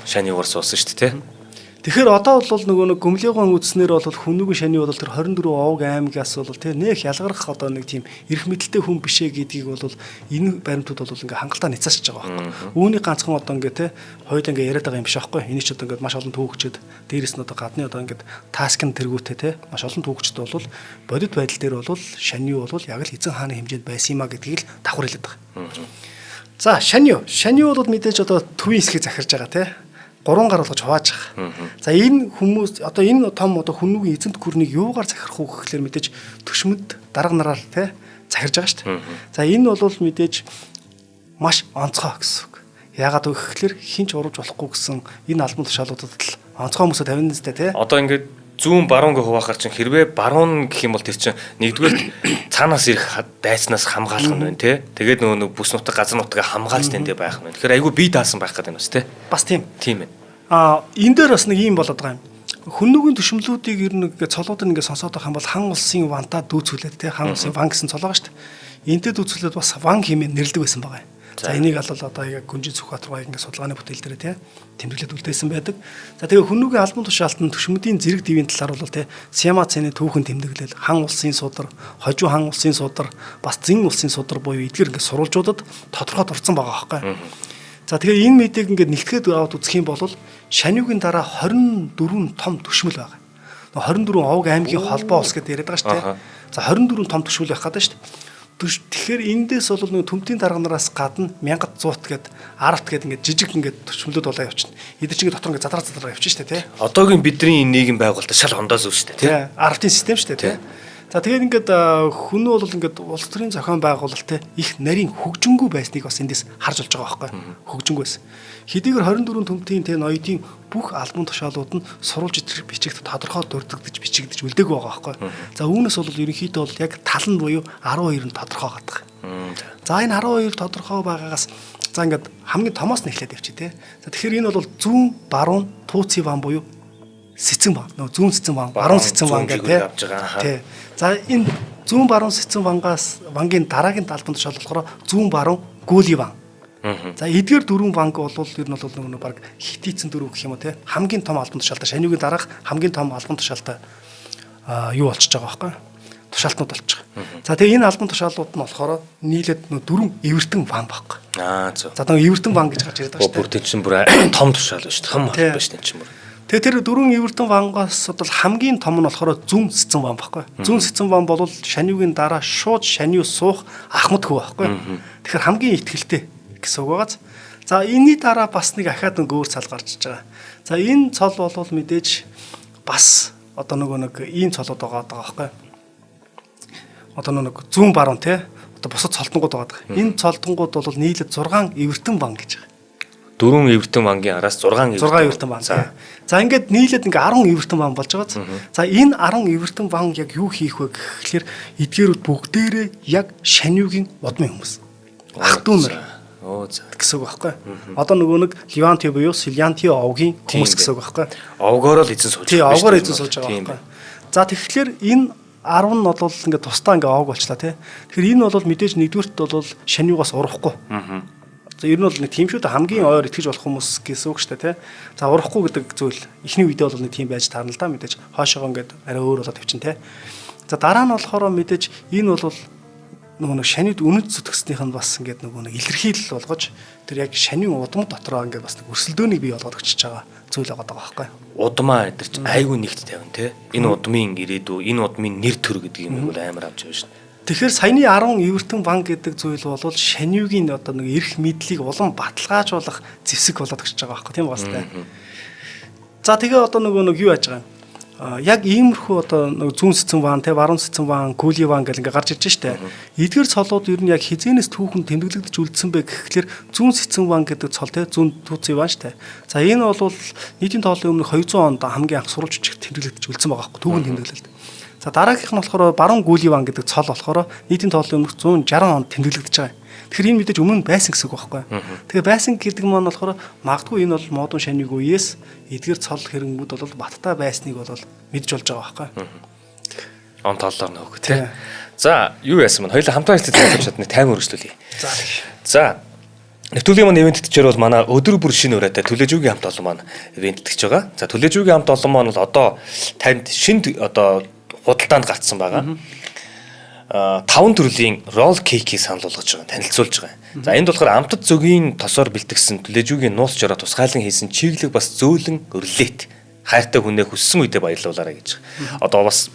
Шаниугаар суусан шүү дээ тий. Тэгэхээр одоо бол нөгөө нэг гүмлэгэн үдснэр бол хүнүүгийн шаниу бол тэр 24 овг аймагаас бол тий нэх ялгарх одоо нэг тийм эрх мэдэлтэй хүн бишээ гэдгийг бол энэ баримтууд бол ингээ хангалттай ницаасч байгаа байхгүй. Үүний ганцхан одоо ингээ тий хоёул ингээ яриад байгаа юм биш байхгүй. Энийг ч одоо ингээ маш олон түүхчид дээрэс нь одоо гадны одоо ингээ таскын тэргүүтээ тий маш олон түүхчид бол бодит байдал дээр бол шаниу бол яг л эзэн хааны хэмжээнд байсан юм а гэдгийг л давхар хэлээд байгаа. За шаниу бол мэдээж одоо төвийн хэсгийг захирж байгаа тий 3 гар болгож хувааж байгаа. За энэ хүмүүс одоо энэ том одоо хүннүүгийн эзэнт гүрнийг юугаар захирах уу гэхлээр мэдээж төшмөд дарга нараар тий захирж байгаа шүү дээ. За энэ бол мэдээж маш онцгой гэсэн үг. Яагаад вэ гэхлээр хинч урууж болохгүй гэсэн энэ албан тушаалуудад л онцгой хүмүүсээ тавина зү тий. Одоо ингээд зүүн баруун гэх хуваахаар чинь хэрвээ баруун гэх юм бол тэр чинь нэгдүгээр цаанаас ирэх дайснаас хамгаалах нь байна тий. Тэгээд нөгөө бүс нутаг газар нутгаа хамгаалж тэндээ байх нь. Тэгэхээр айгүй бие даасан байх гэдэг юм бас тий. Бас тийм. Тийм ээ. Энэ дээр бас нэг юм болоод байгаа юм. Хүннүүгийн төшмлүүдийг ер нь цолууд нь ингээд сонсоод байгаа юм бол хан улсын вантаа дүүцүүлээд тий хан улсын ван гэсэн цолоо шүү дээ. Энтэй дүүцүүлээд бас ван хэмээн нэрлдэг байсан байгаа юм. За энийг бол одоо яг Гүнжин Сүхбаатар баян ингээд судалгааны бүтээл дээр тий тэмдэглээд үлдээсэн байдаг. За тэгээ хүннүүгийн албан тушаалтанд төшмөдийн зэрэг дивийн талаар бол тий Сяма цэны түүхэн тэмдэглэл хан улсын судар, хожуу хан улсын судар, бас зэн улсын судар буюу эдгээр ингээд сурвалжуудад тодорхой дурдсан байгаа байхгүй. За тэгээ энэ мэдээг ингээд нэгтгэхэд аваад үзэх юм бол шаниугийн дараа 24 том төшмөл байгаа. 24 овг аймгийн холбоо улс гэдэг яриад байгаа шүү дээ. За 24 том төшмөл байх гэдэг шүү дээ. Тэгэхээр эндээс бол нэг төмтийн дарга нараас гадна 1100 гээд 10 гээд ингээд жижиг ингээд төчмлүүд болоо явчихна. Эдгээр чинь дотор ингээд задраа явчихна шүү дээ тий. Одоогийн бидний нийгэм байгуулалт шал хондоо зөв шүү дээ тий. 10-ын систем шүү дээ тий. За тэгээд ингээд хүн бол ингээд улс төрийн зохион байгуулалт те их нарийн хөгжингүү байсныг бас эндээс харж болж байгаа байхгүй хөгжингүүс. Хэдийгээр 24 төмтийн те ноёдын бүх албан тушаалууд нь сурвалж итгэх бичигт тодорхой дурддагдж бичигдэж үлдээг байгаа байхгүй. За үүнээс бол ерөнхийдөө бол яг тал нь буюу 12 нь тодорхой гадаг. За энэ 12 тодорхой байгаагаас за ингээд хамгийн томоос нь эхлээд явчих те. За тэгэхээр энэ бол зүүн баруун тууцын ван буюу сэцэн ван. Нөө зүүн сэцэн ван, баруун сэцэн ван гэдэг те. За энэ зүүн баруун сэцэн вангийн дараагийн албан тушаал болохоор зүүн баруун гүлийн ван. За эдгээр дөрвөн ванг бол ер нь бол нөгөө баг хитийцэн дөрөв гэх юм уу те хамгийн том албан тушаалтай шаниугийн дараах хамгийн том албан тушаалтай юу болчихж байгаа байхгүй тушаалтнууд болчих. За тэгээ энэ албан тушаалууд нь болохоор нийлээд дөрвөн эвертэн ван байхгүй. Зөв. За нөгөө эвертэн ван гэж гарч ирээд байгаа шүү дээ. Бүр тийм чинь бүр том тушаал байна шүү дээ. Том байна шүү дээ чинь бүр. Тэгээ тэр дөрвөн эвертэн вангаас бол хамгийн том нь болохоор зүүн сэцэн ван байхгүй. Зүүн сэцэн ван бол шаниугийн дараа шууд шаниу суух ахмад хүү байхгүй. Тэгэхээр хамгийн ихтгэлтэй гэсэн үг байгааз. За энэний дараа бас нэг ахаад нэг өөр цал гарч иж байгаа. За энэ цол бол мэдээж бас одоо нэг ийм цолууд байгаа байхгүй. Одоо нэг зүүн баруун те одоо бусад цолтонгууд байгаа. Энэ цолтонгууд бол нийлээд 6 эвертэн ван гэж байгаа. 4 эвертон бангийн араас 6 эвертон бан. За ингээд нийлээд ингээ 10 эвертон бан болж байгаа. За энэ 10 эвертон бан яг юу хийх вэ гэхлээр эдгээрүүд бүгдээрээ яг шаниугийн удмын хүмүүс. Ах дүүнэр. За гэсэн үг байхгүй. Одоо нөгөө нэг Леванти буюу Сильянти овгийн хүмүүс гэсэн үг байхгүй. Овгоор л эзэн сууж байгаа. Тийм, овгоор эзэн сууж байгаа байхгүй. За тэгэхээр энэ 10 нь бол ингээ тусдаа ингээ овг болчлаа тий. Тэгэхээр энэ бол мэдээж нэгдүгürt бол шаниугаас урахгүй. За ер нь бол нэг тийм шүү дээ хамгийн ойр итгэж болох хүмүүс гэсэн үг шүү дээ тий. За урахгүй гэдэг зүйл эхний үедээ бол нэг тийм байж таарна л да мэдээж хоошоогоо ингээд арай өөр болоод тавьчин тий. За дараа нь болохоор мэдээж энэ бол нөгөө нэг шаниуд үнэт зүтгэснийх нь бас ингээд нөгөө нэг илэрхийлэл болгож тэр яг шаниун удам дотроо ингээд бас нэг өрсөлдөөнийг бий болгоод өчөж байгаа зүйл байгаа байхгүй. Удмаа эдэрч айгүй нэгт тавина тий. Энэ удмын ирээдүй, энэ удмын нэр төр гэдэг юм бол амар авч явна шүү дээ. Тэгэхээр саяны 10 эвертон банк гэдэг зүйл бол шаниугийн одоо нэг эрх мэдлийг улам баталгаажуулах зэвсэг болоод гэж байгаа байхгүй тийм бас тий. За тэгээ одоо нөгөө нэг юу яаж байгаа юм? Яг иймэрхүү одоо нэг зүүн сэцэн ван те баруун сэцэн ван гүли ван гэл ингээ гарч ирж штэ. Эдгээр цолууд ер нь яг хизэнээс түүхэн тэмдэглэгдэж үлдсэн бэ гэхлээр зүүн сэцэн ван гэдэг цол те зүүн түүцэн ван штэ. За энэ бол нийтийн тооллын өмнө 200 онд хамгийн анх сурвалж бичиг тэмдэглэгдэж үлдсэн байгаа байхгүй түүхэн тэмдэглэлд. За дараагийнх нь болохоор баруун гүли ван гэдэг цол болохоор нийтийн тооллын өмнө 160 онд тэмдэглэгдэж байгаа. Тэгэхээр энэ мэдээж өмнө байсан гэсэн үг байхгүй. Тэгээ байсан гэдэг маань болохоор магадгүй энэ бол модон шанийг үеэс эдгээр цол хэрэгмүүд бол баттай байсныг бол мэдж болж байгаа байхгүй. Он тооллоор нөөх тий. За юу яасан мань хоёулаа хамтаа хэлцээ чадны тайм өргөжлүүлье. За нэвтрүүлгийн маань ивент тэтчээр бол манай өдөр бүр шинэ ураатай төлөөжүүгийн хамт олон маань ивент тэтгэж байгаа. За төлөөжүүгийн хамт олон маань бол одоо танд шинэ одоо худалдаанд гарцсан байгаа. 5 төрлийн ролл кейкийг санал болгож байгаа, танилцуулж байгаа. За энд болохоор амтд зөгийн тосоор бэлтгэсэн төлөөжүүгийн нууц жороо тусгайлан хийсэн чиглэг бас зөөлөн өрлөөт хайртай хүнээ хүссэн үедээ баярлуулаарай гэж. Одоо бас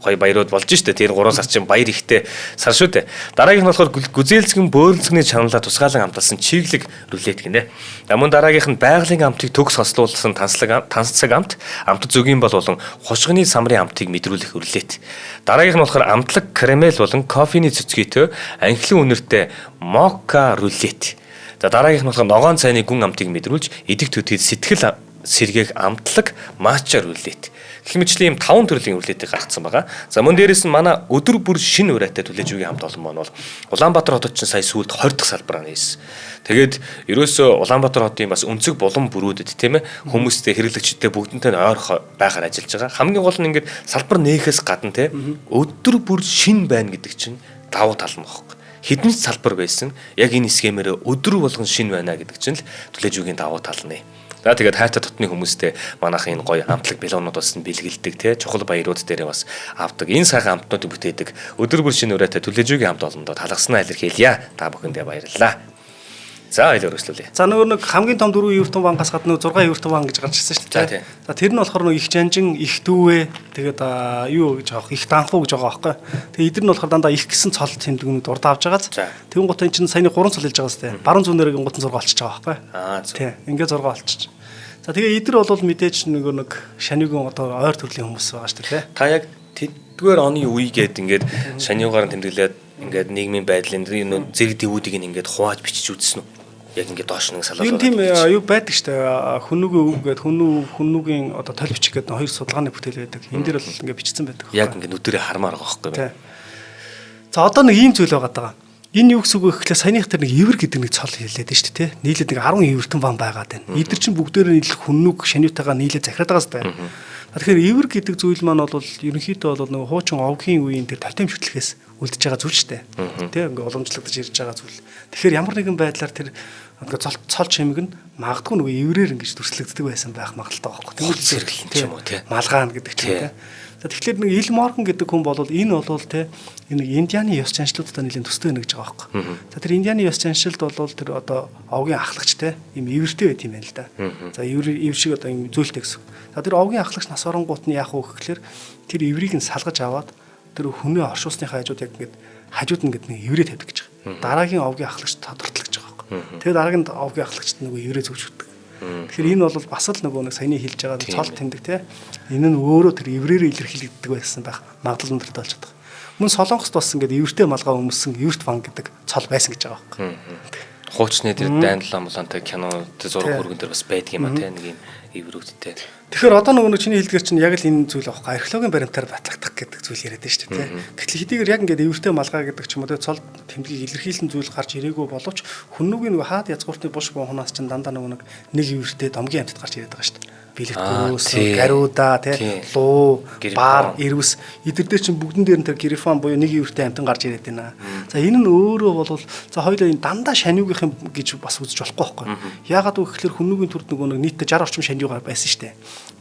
гоё баярууд болж штэ. Тэр 3 сар чинь баяр ихтэй сар шүү дээ. Дараагийнх нь болохоор гүзээлцгэн бөөрөлцгний чаналаа тусгайлан амталсан чиглэг рулет гинэ. Мөн дараагийнх нь байгалийн амтыг төгс хослуулсан тансцаг амт, амтд зөгийн бол болон хушгины самрын амтыг мэдрүүлэх рулет. Дараагийнх нь болохоор амтлаг карамел болон кофений цэцгийтэй анхлын үнэртэй мока рулет. За дараагийнх нь болохоор ногоон цайны гүн амтыг мэдрүүлж идэх төдийд сэтгэл сэргээх амтлаг матча рулет. Гэх мэтчлэн ийм 5 төрлийн рулетийг гаргацсан байгаа. За мөн дээрэс нь манай өдөр бүр шинэ ураатай төлөөжүүгийн хамт олон маань бол Улаанбаатар хотод чинь сая сүүлд 20 дахь салбараа нээсэн. Тэгээд ерөөсөө Улаанбаатар хотын бас өнцөг булан бүрүүдэд тийм ээ хүмүүстэй хэрэглэгчтэй бүгдэнтэй ойрхон байхаар ажиллаж байгаа. Хамгийн гол нь ингээд салбар нээхээс гадна тийм өдөр бүр шинэ байна гэдэг чинь давуу тал нь багхгүй. Хэдэн салбар байсан яг энэ схемээр өдөр болгон шинэ байна гэдэг чинь л төлөөжүүгийн давуу тал нь. За тэгээд хайртай дотны хүмүүстэй манайх энэ гоё амтлаг билуунууд бас бэлгэлдэг тий чухал баярууд дээр бас авдаг. Энэ сайхан амтнуудыг бүтээдэг өдөр бүр шинэ ураатай төлөөжүүгийн амт олондоо талхаснаа илэрхийлье. Та бүхэндээ баярлалаа. За ойлоо өргөжлүүлье. За нөгөө нэг хамгийн том 4 эвертон бангаас гадна 6 эвертон банк гэж гарч ирсэн шүү дээ. За тэр нь болохоор нэг их жанжин, их дүүвэ тэгээд юу гэж аах их данхуу гэж байгаа байхгүй. Тэгээд эдгээр нь болохоор дандаа их гисэн цол тэмдгүүнүүд урд авч байгаа. Тэгүн гутын чинь саяны 3 цол хэлж байгаа сте. Баруун зүүнээр гутын 6 олчиж байгаа байхгүй. Тий. Ингээ 6 олчиж. За тэгээ эдгээр бол мэдээж нөгөө нэг шаниугийн одоо ойр төрлийн хүмүүс байгаа шүү дээ. Та яг тэдгээр оны үегээд ингээд шаниугаар тэмдэглээд ингээд нийгмийн байдлын зэрэг дэвүүдийг ингээд хувааж бичиж үзсэн үү? Яг ингээд доош нэг салаад. Юу тийм юу байдаг шүү дээ. Хүнүүгийн үг гээд хүнүүгийн одоо тал бичих гэдэг хоёр судалгааны бүтээл байдаг. Энэ дээр бол ингээд бичсэн байдаг. Яг ингээд нүдэрээ хармаар байгаа байхгүй юу? За одоо нэг ийм зүйл байгаа даа. Энэ юу гэсэн үг гэхлээр саяных тэр нэг ивэр гэдэг нэг цол хэлээд нь шүү дээ. Нийлээд нэг 10 эвертон бан байгаад байна. Эдгэр чинь бүгдээр нийлэх хүннүг шаниутайгаа нийлээд захираад байгаа сте. Тэгэхээр ивэр гэдэг зүйл маань бол ерөнхийдөө бол нэг хуучин овгийн үеийн тэр тотем шүтлэхээс үлдэж байгаа зүйл шүү дээ. Тэ ингээ уламжлагдаж ирж байгаа зүйл. Тэгэхээр ямар нэгэн байдлаар тэр ингээ цол чимэг нь магадгүй нөгөө иврээр ингэж дүрслэгддэг байсан байх магадaltaй байхгүй. Тэгвэл зэрэглэн ч юм уу тий. Малгаан гэдэг чинь тий. За тэгэхээр нэг Ил Морган гэдэг хүн бол энэ бол те энэ Индианы ёс заншлуудтай нэлээд төстэй байна гэж байгаа байхгүй. За тэр Индианы ёс заншилд бол тэр одоо овгийн ахлагч те юм ивэртэй байт юм байна л да. За ивэр шиг одоо юм зөөлтэй гэсэн. За тэр овгийн ахлагч нас оронгууд нь яах вэ гэхэлэр тэр иврийг нь салгаж аваад тэр хүнээ оршуулсныхаа хажууд яг ингээд хажууд нь ингээд нэг иврээ тавьдаг гэж байгаа. Дараагийн овгийн ахлагч тодорхойлох гэж байгаа байхгүй. Тэгээд дараагийн овгийн ахлагчд нөгөө иврээ зөвшөөрдөг. Тэгэхээр энэ бол бас л нөгөө нэг саяны хэлж байгаа цол тэмдэг те. Энэ нь өөрөө тэр иврээр илэрхийлэгддэг байсан байх магадлал өндөртэй болж байгаа. Мөн Солонгост бас ингээд ивэртэй малгай өмсөн ивэрт ван гэдэг цол байсан гэж байгаа байхгүй. Хуучны тэр дайнлаа мулантай кино тэр зураг хөргөн дээр бас байдаг юм а те нэг юм эврүүдтэй. Тэгэхээр одоо нөгөө чиний хэлдгэр чинь яг л энэ зүйл аахгүй археологийн баримтаар батлагдах гэдэг зүйл яриад байна шүү дээ. Гэтэл хэдийгээр яг ингээд эвэртэй малгай гэдэг ч юм уу те цол тэмдгийг илэрхийлэн зүйл гарч ирээгүй боловч хүннүгийн нөгөө хаад язгууртны булш буунаас чинь дандаа нөгөө нэг эвэртэй домгийн амтд гарч ирээд байгаа шүү дээ. Бэлэгдүүс, гариуда, те луу, бар, ирвэс эдгээр дээр чинь бүгдэн дээр нь тэр грифон буюу нэг эвэртэй амтан гарч ирээд байна. За энэ нь өөрөө бол за хоёулаа энэ дандаа шаниугийнх юм гэж бас үзэж болохгүй байхгүй. Яагаад вэ гэхээр хүннүгийн төрд нөгөө нийтдээ 60 орчим шаниугаар байсан шүү дээ.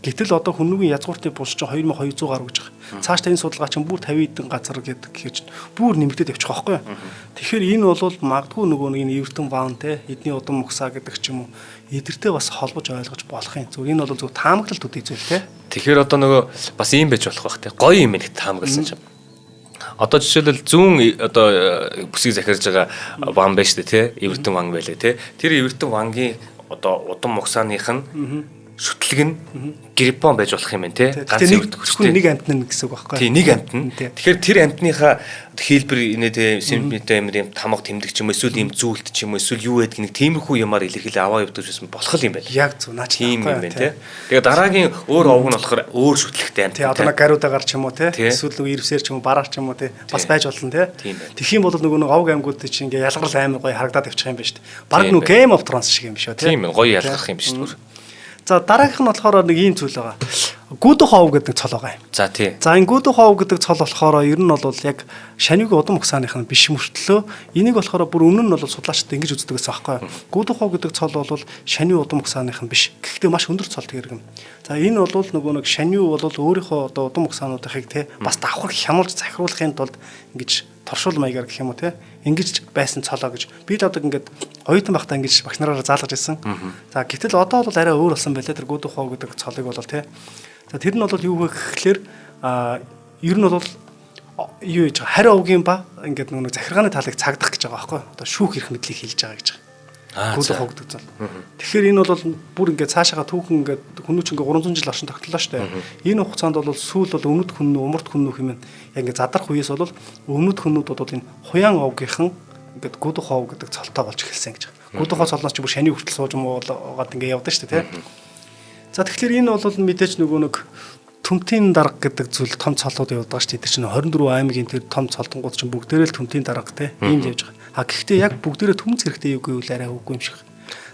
Гэтэл одоо хүннүгийн язгууртны булш чинь 2200 гаруй гэж байгаа. Цаашдаа энэ судалгаа чинь бүр 50 эдэн газар гэдэг гэж бүр нэмэгдээд явчих واخхой. Тэгэхээр энэ бол магадгүй нөгөө нэг энэ эвертэн ваун те эдний удам мөксаа гэдэг ч юм уу эдэртэй бас холбож ойлгож болох юм. Зүгээр энэ бол зөв таамаглалт үдий зүйл те. Тэгэхээр одоо нөгөө бас ийм байж болох бах те. Гоё юм их таамагласан юм. Одоо жишээлбэл зүүн одоо бүсийг захирж байгаа ван байж те эвертэн ван байлаа те. Тэр эвертэн вангийн одоо удам мөксааных нь шүтлэг нь гриппон байж болох юм байна те. Ганц зөвхөн нэг амтны гэсэн үг байхгүй. Тий, нэг амтны. Тэгэхээр тэр амтныхаа хэлбэр инээ те симметри юм тамга тэмдэг ч юм эсвэл ийм зүйлт ч юм эсвэл юу гэдэг нэг тиймэрхүү юмар илэрхийлээ аваа явдаг гэсэн болох юм байна. Яг зөв наач тийм юм байна те. Тэгээ дараагийн өөр овг нь болохоор өөр шүтлэгтэй амт. Тий, одоо нэг гариудагаар ч юм уу те. Эсвэл нөгөө ирвсээр ч юм уу бараар ч юм уу те. Бас байж болно те. Тэгэх юм бол нөгөө нэг овг аймагуд чинь ингээ ялгарл амар гоё харагдаад явчих юм байна шүү дээ. Бараг нөгөө Game of Thrones шиг юм шүү те. Тийм гоё ялгарх юм биш үү. За дараагийнх нь болохоор нэг ийм зүйл байгаа. Гүдэх хов гэдэг цол байгаа юм. За тий. За энэ гүдэх хов гэдэг цол болохоор ер нь бол яг шаниугийн удам угсааных нь биш мөртлөө энийг болохоор бүр өмнө нь бол судлаачид ингэж үздэг гэсэн аахгүй. Гүдэх хов гэдэг цол бол шаниу удам угсааных нь биш. Гэхдээ маш өндөр цол тэрэг юм. За энэ бол нөгөө нэг шаниу бол өөрийнхөө одоо удам угсаануудыг те бас давхар хямуулж захируулахын тулд ингэж торшуул маягаар гэх юм уу те ингэж байсан цолоо гэж би л одоо ингээд оюутан байхдаа ингэж багш нараараа заалгаж ирсэн. За гэтэл одоо бол арай өөр болсон байлээ тэр гүдэх хов гэдэг цолыг бол те. За тэр нь бол юу вэ гэхээр ер нь бол юу гэж хариу овгийн ба ингээд нэг захиргааны талыг цагдах гэж байгаа байхгүй. Одоо шүүх эрх мэдлийг хийж байгаа гэж. Гүдэх хов гэдэг цол. Тэгэхээр энэ бол бүр ингээд цаашаага түүхэн ингээд хүмүүч ингээд 300 жил оршин тогтлоо шүү дээ. Энэ хугацаанд бол сүүл бол өмнөд хүн умард хүн хэмээн яг ингээд задрах үеэс бол өмнөд хүнүүд бол энэ хуян овгийнхан ингээд гүдэх хов гэдэг цолтой болж эхэлсэн гэж. Гүдэх хов цолноос ч бүр шаны хүртэл сууж муугаад ингээд явдаг шүү дээ тий. За тэгэхээр энэ бол мэдээж нөгөө нэг төмтийн дарга гэдэг зүйл том цолууд явдаг шүү дээ. Тэр чинь 24 аймгийн тэр том цолтонгууд чинь бүгдээрээ л төмтийн дарга тий. Ийм явж байгаа. А гэхдээ яг бүгдээрээ төмц хэрэгтэй юугүй үл арай үгүй юм шиг.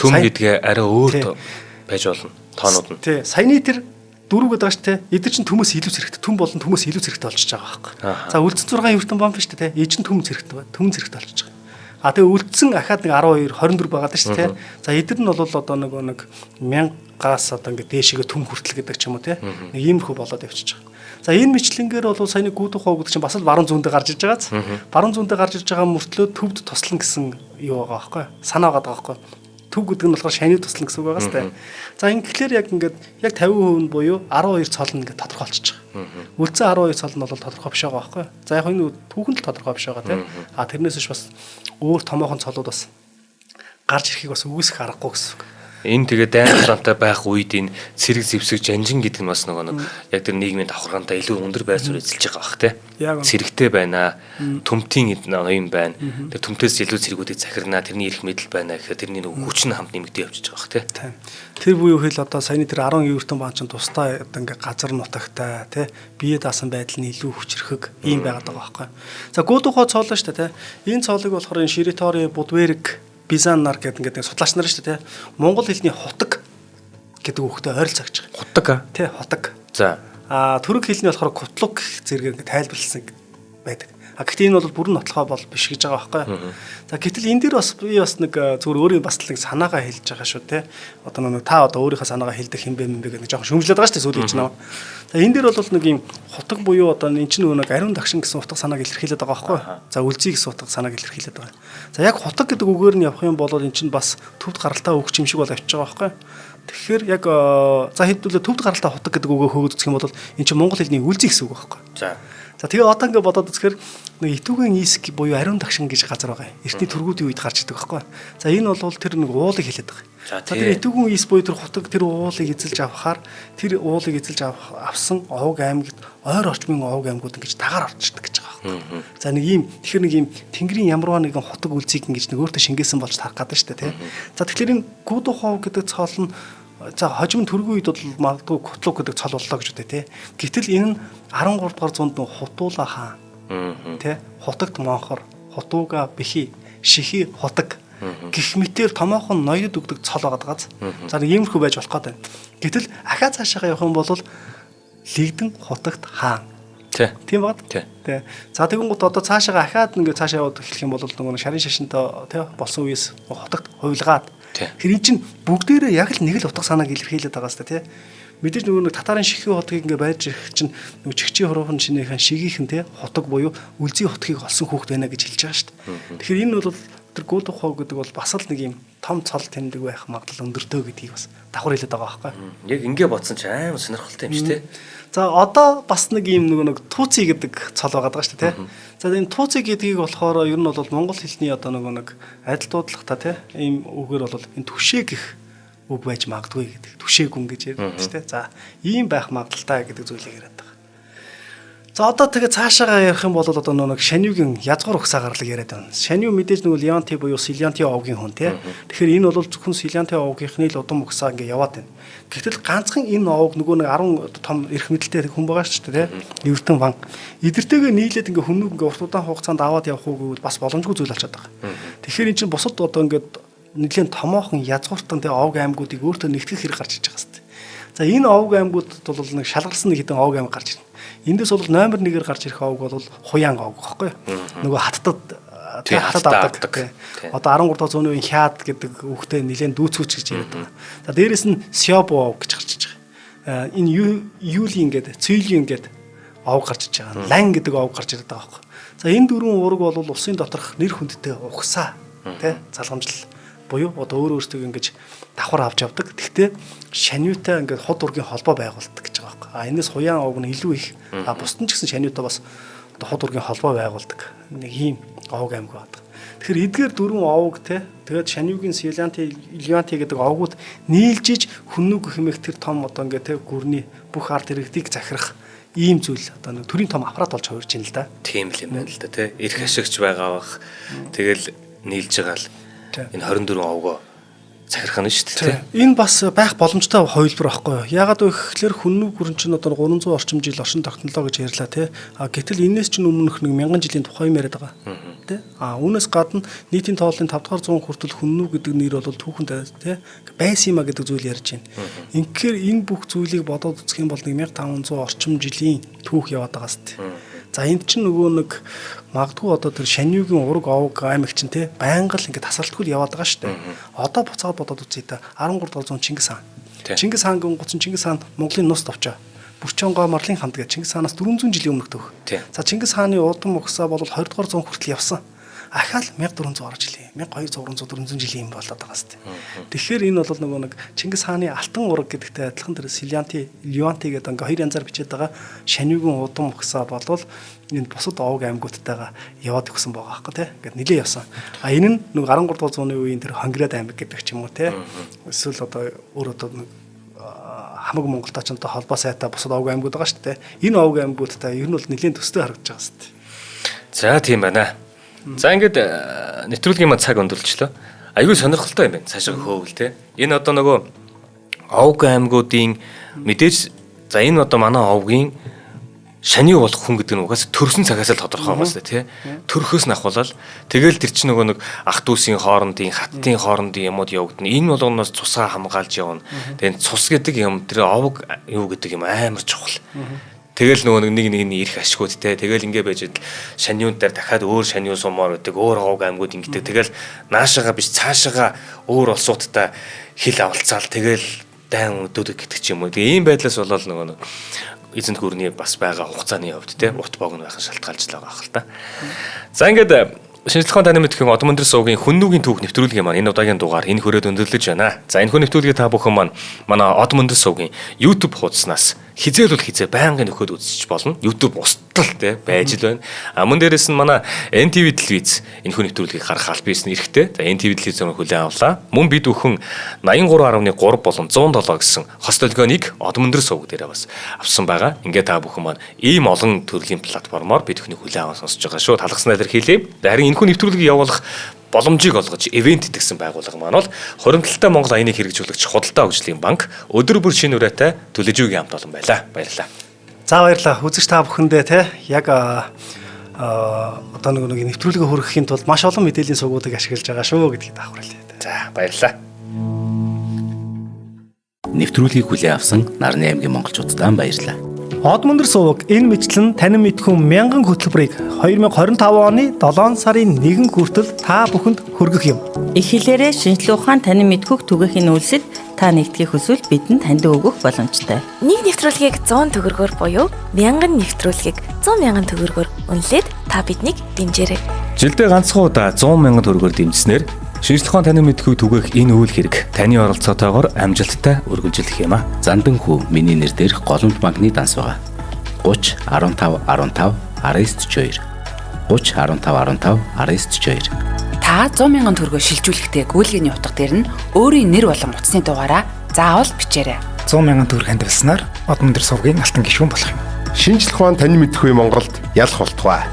Төм гэдгээ арай өөр байж болно. Тоонууд нь. Тий. Саяны тэр дөрөв гэдэг ааш тий. Эдгээр чинь төмөөс илүү зэрэгтэй. Төм болон төмөөс илүү зэрэгтэй болчихж байгаа байхгүй. За үлдсэн 6 эвертэн бомб шүү дээ тий. Ээж нь төм зэрэгтэй байна. Төм зэрэгтэй болчихж байгаа. А тэгээ үлдсэн ахаад нэг 12 24 байгаа даа шүү тий. За эдгээр нь бол одоо нэг 1000-аас одоо ингээд дээшгээ төм хүртэл гэдэг ч юм уу тий. Нэг иймэрхүү болоод явчихж байгаа. За энэ мэтлэнгээр бол саяны гүдэх хов гэдэг чинь бас л баруун зүүндээ гарч ирж байгааз. Баруун зүүндээ гарч ирж байгаа мөртлөө төвд тослон гэсэн юу байгаа байхгүй. Санаа байгаа байхгүй. Төв гэдэг нь болохоор шаниу тослон гэсэн үг байгаа сте. За ингэхлээр яг ингээд яг 50% нь буюу 12 цол нь ингээд тодорхойлчих. Үлдсэн 12 цол нь бол тодорхой биш байгаа байхгүй. За яг энэ түүхэн л тодорхой биш байгаа тийм. А тэрнээс биш бас өөр томоохон цолууд бас гарч ирэхийг бас үгүйсэх аргагүй гэсэн үг. Энэ тэгээ дайн хураантай байх үед энэ цэрэг зэвсэг жанжин гэдэг нь бас нэг яг тэр нийгмийн давхаргаантай илүү өндөр байр суурь эзэлж байгаа бах те. Цэрэгтэй байна. Төмтийн юм байна. Тэр төмтөөс илүү цэрэгүүдийг захирнаа. Тэрний эрх мэдэл байна гэхээр тэрний нэг хүч нь хамт нэмэгдээ явж байгаа бах те. Тэр буюу хэл одоо саяны тэр 10 эвертэн баан ч тусдаа одоо ингээ газар нутагтай те. Бие даасан байдал нь илүү хүчрэхэг ийм байгаад байгаа байхгүй. За гүдухоо цоолоо шүү дээ те. Энэ цоолыг болохоор энэ Ширитори Будвэрг Бизан нар гэдэг ингээд судлаач нар шүү дээ тий. Монгол хэлний хутаг гэдэг үгтэй ойролцоогч байгаа. Хутаг тий хутаг. За. Түрэг хэлний болохоор кутлуг зэрэг ингээд тайлбарласан байдаг. Гэхдээ энэ бол бүрэн нотлохоо бол биш гэж байгаа байхгүй. За гэтэл энэ дэр бас би бас нэг зүгээр өөрийн бас нэг санаагаа хэлж байгаа шүү тий. Одоо нэг та одоо өөрийнхөө санаагаа хэлдэг хэм бэ гэдэг нэг жоохон шүмжлээд байгаа шүү дээ сүүлийн чинь. За энэ дэр бол нэг юм хутаг буюу одоо энэ чинь нэг ариун дагшин гэсэн утга санааг илэрхийлээд байгаа байхгүй. За үлзий гэсэн утга санааг илэрхийлээд байгаа. За яг хутаг гэдэг үгээр нь явах юм бол энэ чинь бас төвд гаралтай үг юм шиг бол авчиж байгаа байхгүй. Тэгэхээр яг за хэдүүлээ төвд гаралтай хутаг гэдэг үгөө хөөгд үзэх юм бол энэ чинь монгол хэлний үлзий гэсэн үг байхгүй. За тэгээ одоо ингээд бодоод үзэхээр нэг итүүгийн ийск буюу ариун дагшин гэж газар байгаа юм. Эртний түргүүдийн үед гарч идэг байхгүй. За энэ бол тэр нэг уулыг хэлээд байгаа. За тэр итүүгийн ийс буюу тэр хутаг тэр уулыг эзэлж авахаар тэр уулыг эзэлж авсан овг аймагт ойр орчмын овг аймагуд ингэж дагаар орчдөг гэж байгаа. байхгүй. За нэг ийм тэгэхээр нэг ийм тэнгэрийн ямарваа нэгэн хотог үлзийг ингэж нэг өөртөө шингээсэн болж тарах гэдэг шүү дээ тий. За тэгэхээр энэ гүдүү хов гэдэг цол нь за хожим төргийн үед бол магадгүй Кутлуг гэдэг цол боллоо гэж үтэй тий. Гэтэл энэ нь 13 дугаар зуунд нэг Хутуула хаан тий Хутагт монхор Хутууга бэхи шихи хотог гэх мэтээр томоохон ноёд өгдөг цол байгаад гааз. За нэг иймэрхүү байж болох гэдэг. Гэтэл ахаа цаашаа явах юм бол Лигдэн хотогт хаан. Тийм баад. Тий. За тэгэнгუთ одоо цаашаа ахаад ингээд цаашаа яваад эхлэх юм бол нөгөө шарын шашинтай тий болсон үеэс хотогт хувилгаад. Тэр эн чинь бүгдээрээ яг л нэг л утга санааг илэрхийлээд байгаа сте тий. Мэдээж нөгөө нэг татарын шихи хотгийг ингээд байж ирэх чинь нөгөө чигчийн хуруухан шинийхэн шигийнхэн тий хотог буюу үлзий хотгийг олсон хүүхэд байна гэж хэлж байгаа шүү дээ. Тэгэхээр энэ бол тэр гүдүү хов гэдэг бол бас л нэг юм том цол тэмдэг байх магадлал өндөртөө гэдгийг бас давхар хэлээд байгаа байхгүй. Яг ингээ бодсон ч амар сонирхолтой юм шүү дээ. За одоо бас нэг юм нэг тууци гэдэг цол байгаа даа шүү дээ тий. За энэ тууци гэдгийг болохоор ер нь бол монгол хэлний одоо нэг адил дуудлагатай тий ийм үгээр бол энэ түшээ гэх үг байж магадгүй гэдэг. Түшээ гүн гэж ярьдаг шүү дээ. За ийм байх магадaltaй гэдэг зүйлийг яриад байгаа. За одоо тэгээ цаашаагаа ярих юм бол одоо нэг Шаниугийн язгуур угсаа гарлаг яриад байна. Шаниу мэдээж нэг Леонти буюу Силянти овгийн хүн тий. Тэгэхээр энэ бол зөвхөн Силянти овгийнхны л удам угсаа ингээ яваад байна. Гэтэл ганцхан энэ овг нөгөө нэг 10 том эрх мэдэлтэй хүн байгаа шүү дээ тий. Эрдэнэ ван. Эдэртэйгээ нийлээд ингээ хүнүүг ингээ урт удаан хугацаанд аваад явах уу гэвэл бас боломжгүй зүйл болчиход байгаа. Тэгэхээр эн чинь бусад одоо ингээ нэлийн томоохон язгууртан тий овг аймагуудыг өөртөө нэгтгэх хэрэг гарч иж байгаа шүү дээ. За энэ овг аймагуудад бол нэг шалгарсан нэг хэдэн овг аймаг гарч ирнэ. Эндээс бол номер 1-ээр гарч ирэх овг бол Хуян овг байхгүй юу? Нөгөө хаттад авдаг. Одоо 13 дахь зууны үеийн хяад гэдэг үгтэй нэлээд дүүцүүч гэж яриад байгаа. За дээрэс нь Сёбо овг гэж гарч иж байгаа. Энэ Юлийн гэдэг, Цэйлийн гэдэг овг гарч иж байгаа. Лан гэдэг овг гарч ирээд байгаа байхгүй. За энэ дөрвөн уураг бол улсын доторх нэр хүндтэй угсаа тий залгамжлал буюу одоо өөрөөсөө ингэж давхар авч явдаг. Гэхдээ Шаниутай ингээд хот ургийн холбоо байгуулдаг гэж байгаа байхгүй. Энэс Хуян овг нь илүү их. Бусдын ч гэсэн Шаниутай бас одоо хот ургийн холбоо байгуулдаг. Нэг ийм овг аймаг байдаг. Тэгэхээр эдгээр дөрвөн овг те тэгээд Шаниугийн Силянти, Леонти гэдэг овгууд нийлжиж хүннүг хэмээх тэр том одоо ингээд те гүрний бүх ард иргэдийг захирах ийм зүйл одоо нэг төрийн том аппарат болж хувирж байна л да. Тийм л юм байна л да те. Эрх ашигч байгаа бах. Тэгэл нийлж байгаа л энэ 24 овгоо захирах нь шүү дээ. Энэ бас байх боломжтой хувилбар байхгүй юу? Яагаад вэ гэхээр хүннүг гүрэн чинь одоо 300 орчим жил оршин тогтнолоо гэж ярьлаа тий. Гэтэл энэс чинь өмнөх нэг 1000 жилийн тухай юм яриад байгаа. Тий. Үүнээс гадна нийтийн тооллын 5 дугаар зуун хүртэл хүннүг гэдэг нэр бол түүхэнд тий байсан юма гэдэг зүйл ярьж байна. Инхээр энэ бүх зүйлийг бодоод үзэх юм бол 1500 орчим жилийн түүх яваад байгаа сте. За энд чинь нөгөө нэг магадгүй одоо тэр Шаниугийн ураг овг аймаг чинь те байнга л ингээд тасралтгүй яваад байгаа шүү дээ. Одоо буцаад бодоод үзье та 13 дугаар зуун Чингис хаан. Чингис хаангийн гуцсан Чингис хаан Монголын нус товчоо. Бүрчонгоо Марлын хамт гэж Чингис хаанаас 400 жилийн өмнөх төв. За Чингис хааны удам угсаа бол 20 дугаар зуун хүртэл явсан. Ахаал 1400 орж жилийн 1200 400 жилийн юм болоод байгаа сте. Тэгэхээр энэ бол нөгөө нэг Чингис хааны алтан ураг гэдэгтэй адилхан тэр Силянти, Леонти гэдэг ингээ хоёр янзаар бичээд байгаа Шаниугийн удам угсаа болвол энэ бусад овг аймагуудтайгаа яваад өгсөн байгаа байхгүй тий. Ингээд нилээ явсан. Энэ нь нэг 13 дугаар зууны үеийн тэр Хонгирад аймаг гэдэг ч юм уу тий. Эсвэл одоо өөр одоо нэг хамаг Монголтой ч одоо холбоо сайтай бусад овг аймагуд байгаа шүү дээ. Энэ овг аймагуудтай ер нь бол нэлээд төстэй харагдаж байгаа шүү дээ. За тийм байна. За ингээд нэвтрүүлгийн маань цаг өндөрлчлөө. Аюул сонирхолтой юм байна. Цаашаа хөөвл те. Энэ одоо нөгөө овг аймагуудын мэдээж за энэ одоо манай овгийн Шаниу болох хүн гэдэг нь угаасаа төрсөн цагаас л тодорхой байгаа сте тий. Төрхөөс нь ахвалал тэгэл тэр чинь нөгөө нэг ах дүүсийн хоорондын хаттын хоорондын юмуд явагдана. Энэ болгоноос цусаа хамгаалж явна. Тэгээд цус гэдэг юм тэр овг юу гэдэг юм амар чухал. Тэгэл нөгөө нэг ирэх ашгууд те. Тэгэл ингээ байж Шаниун дээр дахиад өөр Шаниу сумаар гэдэг өөр овг аймагуд ингэдэг. Тэгэл наашаага биш цаашаага өөр улсуудтай хил авалцаал тэгэл дайн өдөөдөг гэдэг ч юм уу. Тэгээ ийм байдлаас болол нөгөө эзэнт гүрний бас байгаа хугацааны хувьд те ут богн байх шалтгаалж байгаа хэл та. За ингээд шинжлэх ухааны таны мэдхийн Одон Мөндөр суугийн хүннүүгийн түүх нэвтрүүлгийн маань энэ удаагийн дугаар энэ хүрээд өндөрлөж байна. За энэ хүн нэвтрүүлгээ та бүхэн маань манай Одон Мөндөр суугийн YouTube хуудаснаас хизээл бол хизээ байнгын нөхөд үзчих болно. YouTube устдал те байж л байна. Мөн дээрээс нь манай NTV телевиз энэхүү нэвтрүүлгийг харах аль биесний эрэхтэй. За NTV телевизээр хүлээн авлаа. Мөн бид бүхэн 83.3 болон 107 гэсэн хос долгионыг одон өндөр сувг дээр бас авсан байгаа. Ингээд та бүхэн маань ийм олон төрлийн платформоор бид бүхний хүлээн аван сонсож байгаа шүү. Талхсан илэрхийлье. Харин энэхүү нэвтрүүлгийг явуулах боломжийг олгож ивент гэсэн байгууллага маань бол Хуримтлалтай Монгол аяныг хэрэгжүүлэгч Худалдаа хөгжлийн банк өдөр бүр шинэ үрээтэй төлөжөөгийн хамт олон байлаа. Баярлалаа. За баярлалаа. Үзэгч та бүхэндээ те яг одоо нэг нэвтрүүлгээ хүргэхийн тулд маш олон мэдээллийн сувгуудыг ашиглаж байгаа шүү гэдгийг давхарлаа. За баярлалаа. Нэвтрүүлгийг хүлээн авсан Нарны аймгийн монголчуудаа баярлалаа. Одон өндөр суваг энэ мэтлэн танин мэдхүн 1000 хөтөлбөрийг 2025 оны 7 сарын 1 хүртэл та бүхэнд хүргэх юм. Их хэлээрээ шинжлэх ухаан танин мэдхүг түгээхийн үйлсэд та нэгтгэх хүсвэл бидэнд таньд өгөх боломжтой. Нэг нэвтрүүлгийг 100 төгрөгөөр буюу 1000 нэвтрүүлгийг 100,000 төгрөгөөр үнэлээд та биднийг дэмжээрэй. Жилдээ ганцхан удаа 100,000 төгрөгөөр дэмжснээр шинжлэх ухаан танин мэдхүг түгээх энэ үйл хэрэг таны оролцоотойгоор амжилттай үргэлжлэх юм а. Зандан хүү миний нэр дээрх голомт банкны данс байгаа. 30 15 15 1942 30 15 15 1942 Та 100,000 төгрөгөөр шилжүүлэхдээ гүйлгээний утга дээр нь өөрийн нэр болон утасны дугаараа заавал бичээрэй. 100,000 төгрөг хандвалснаар одон өндөр сувгийн алтан гишүүн болох юм. Шинжлэх ухаан танин мэдхгүй Монголд ялах болтугай.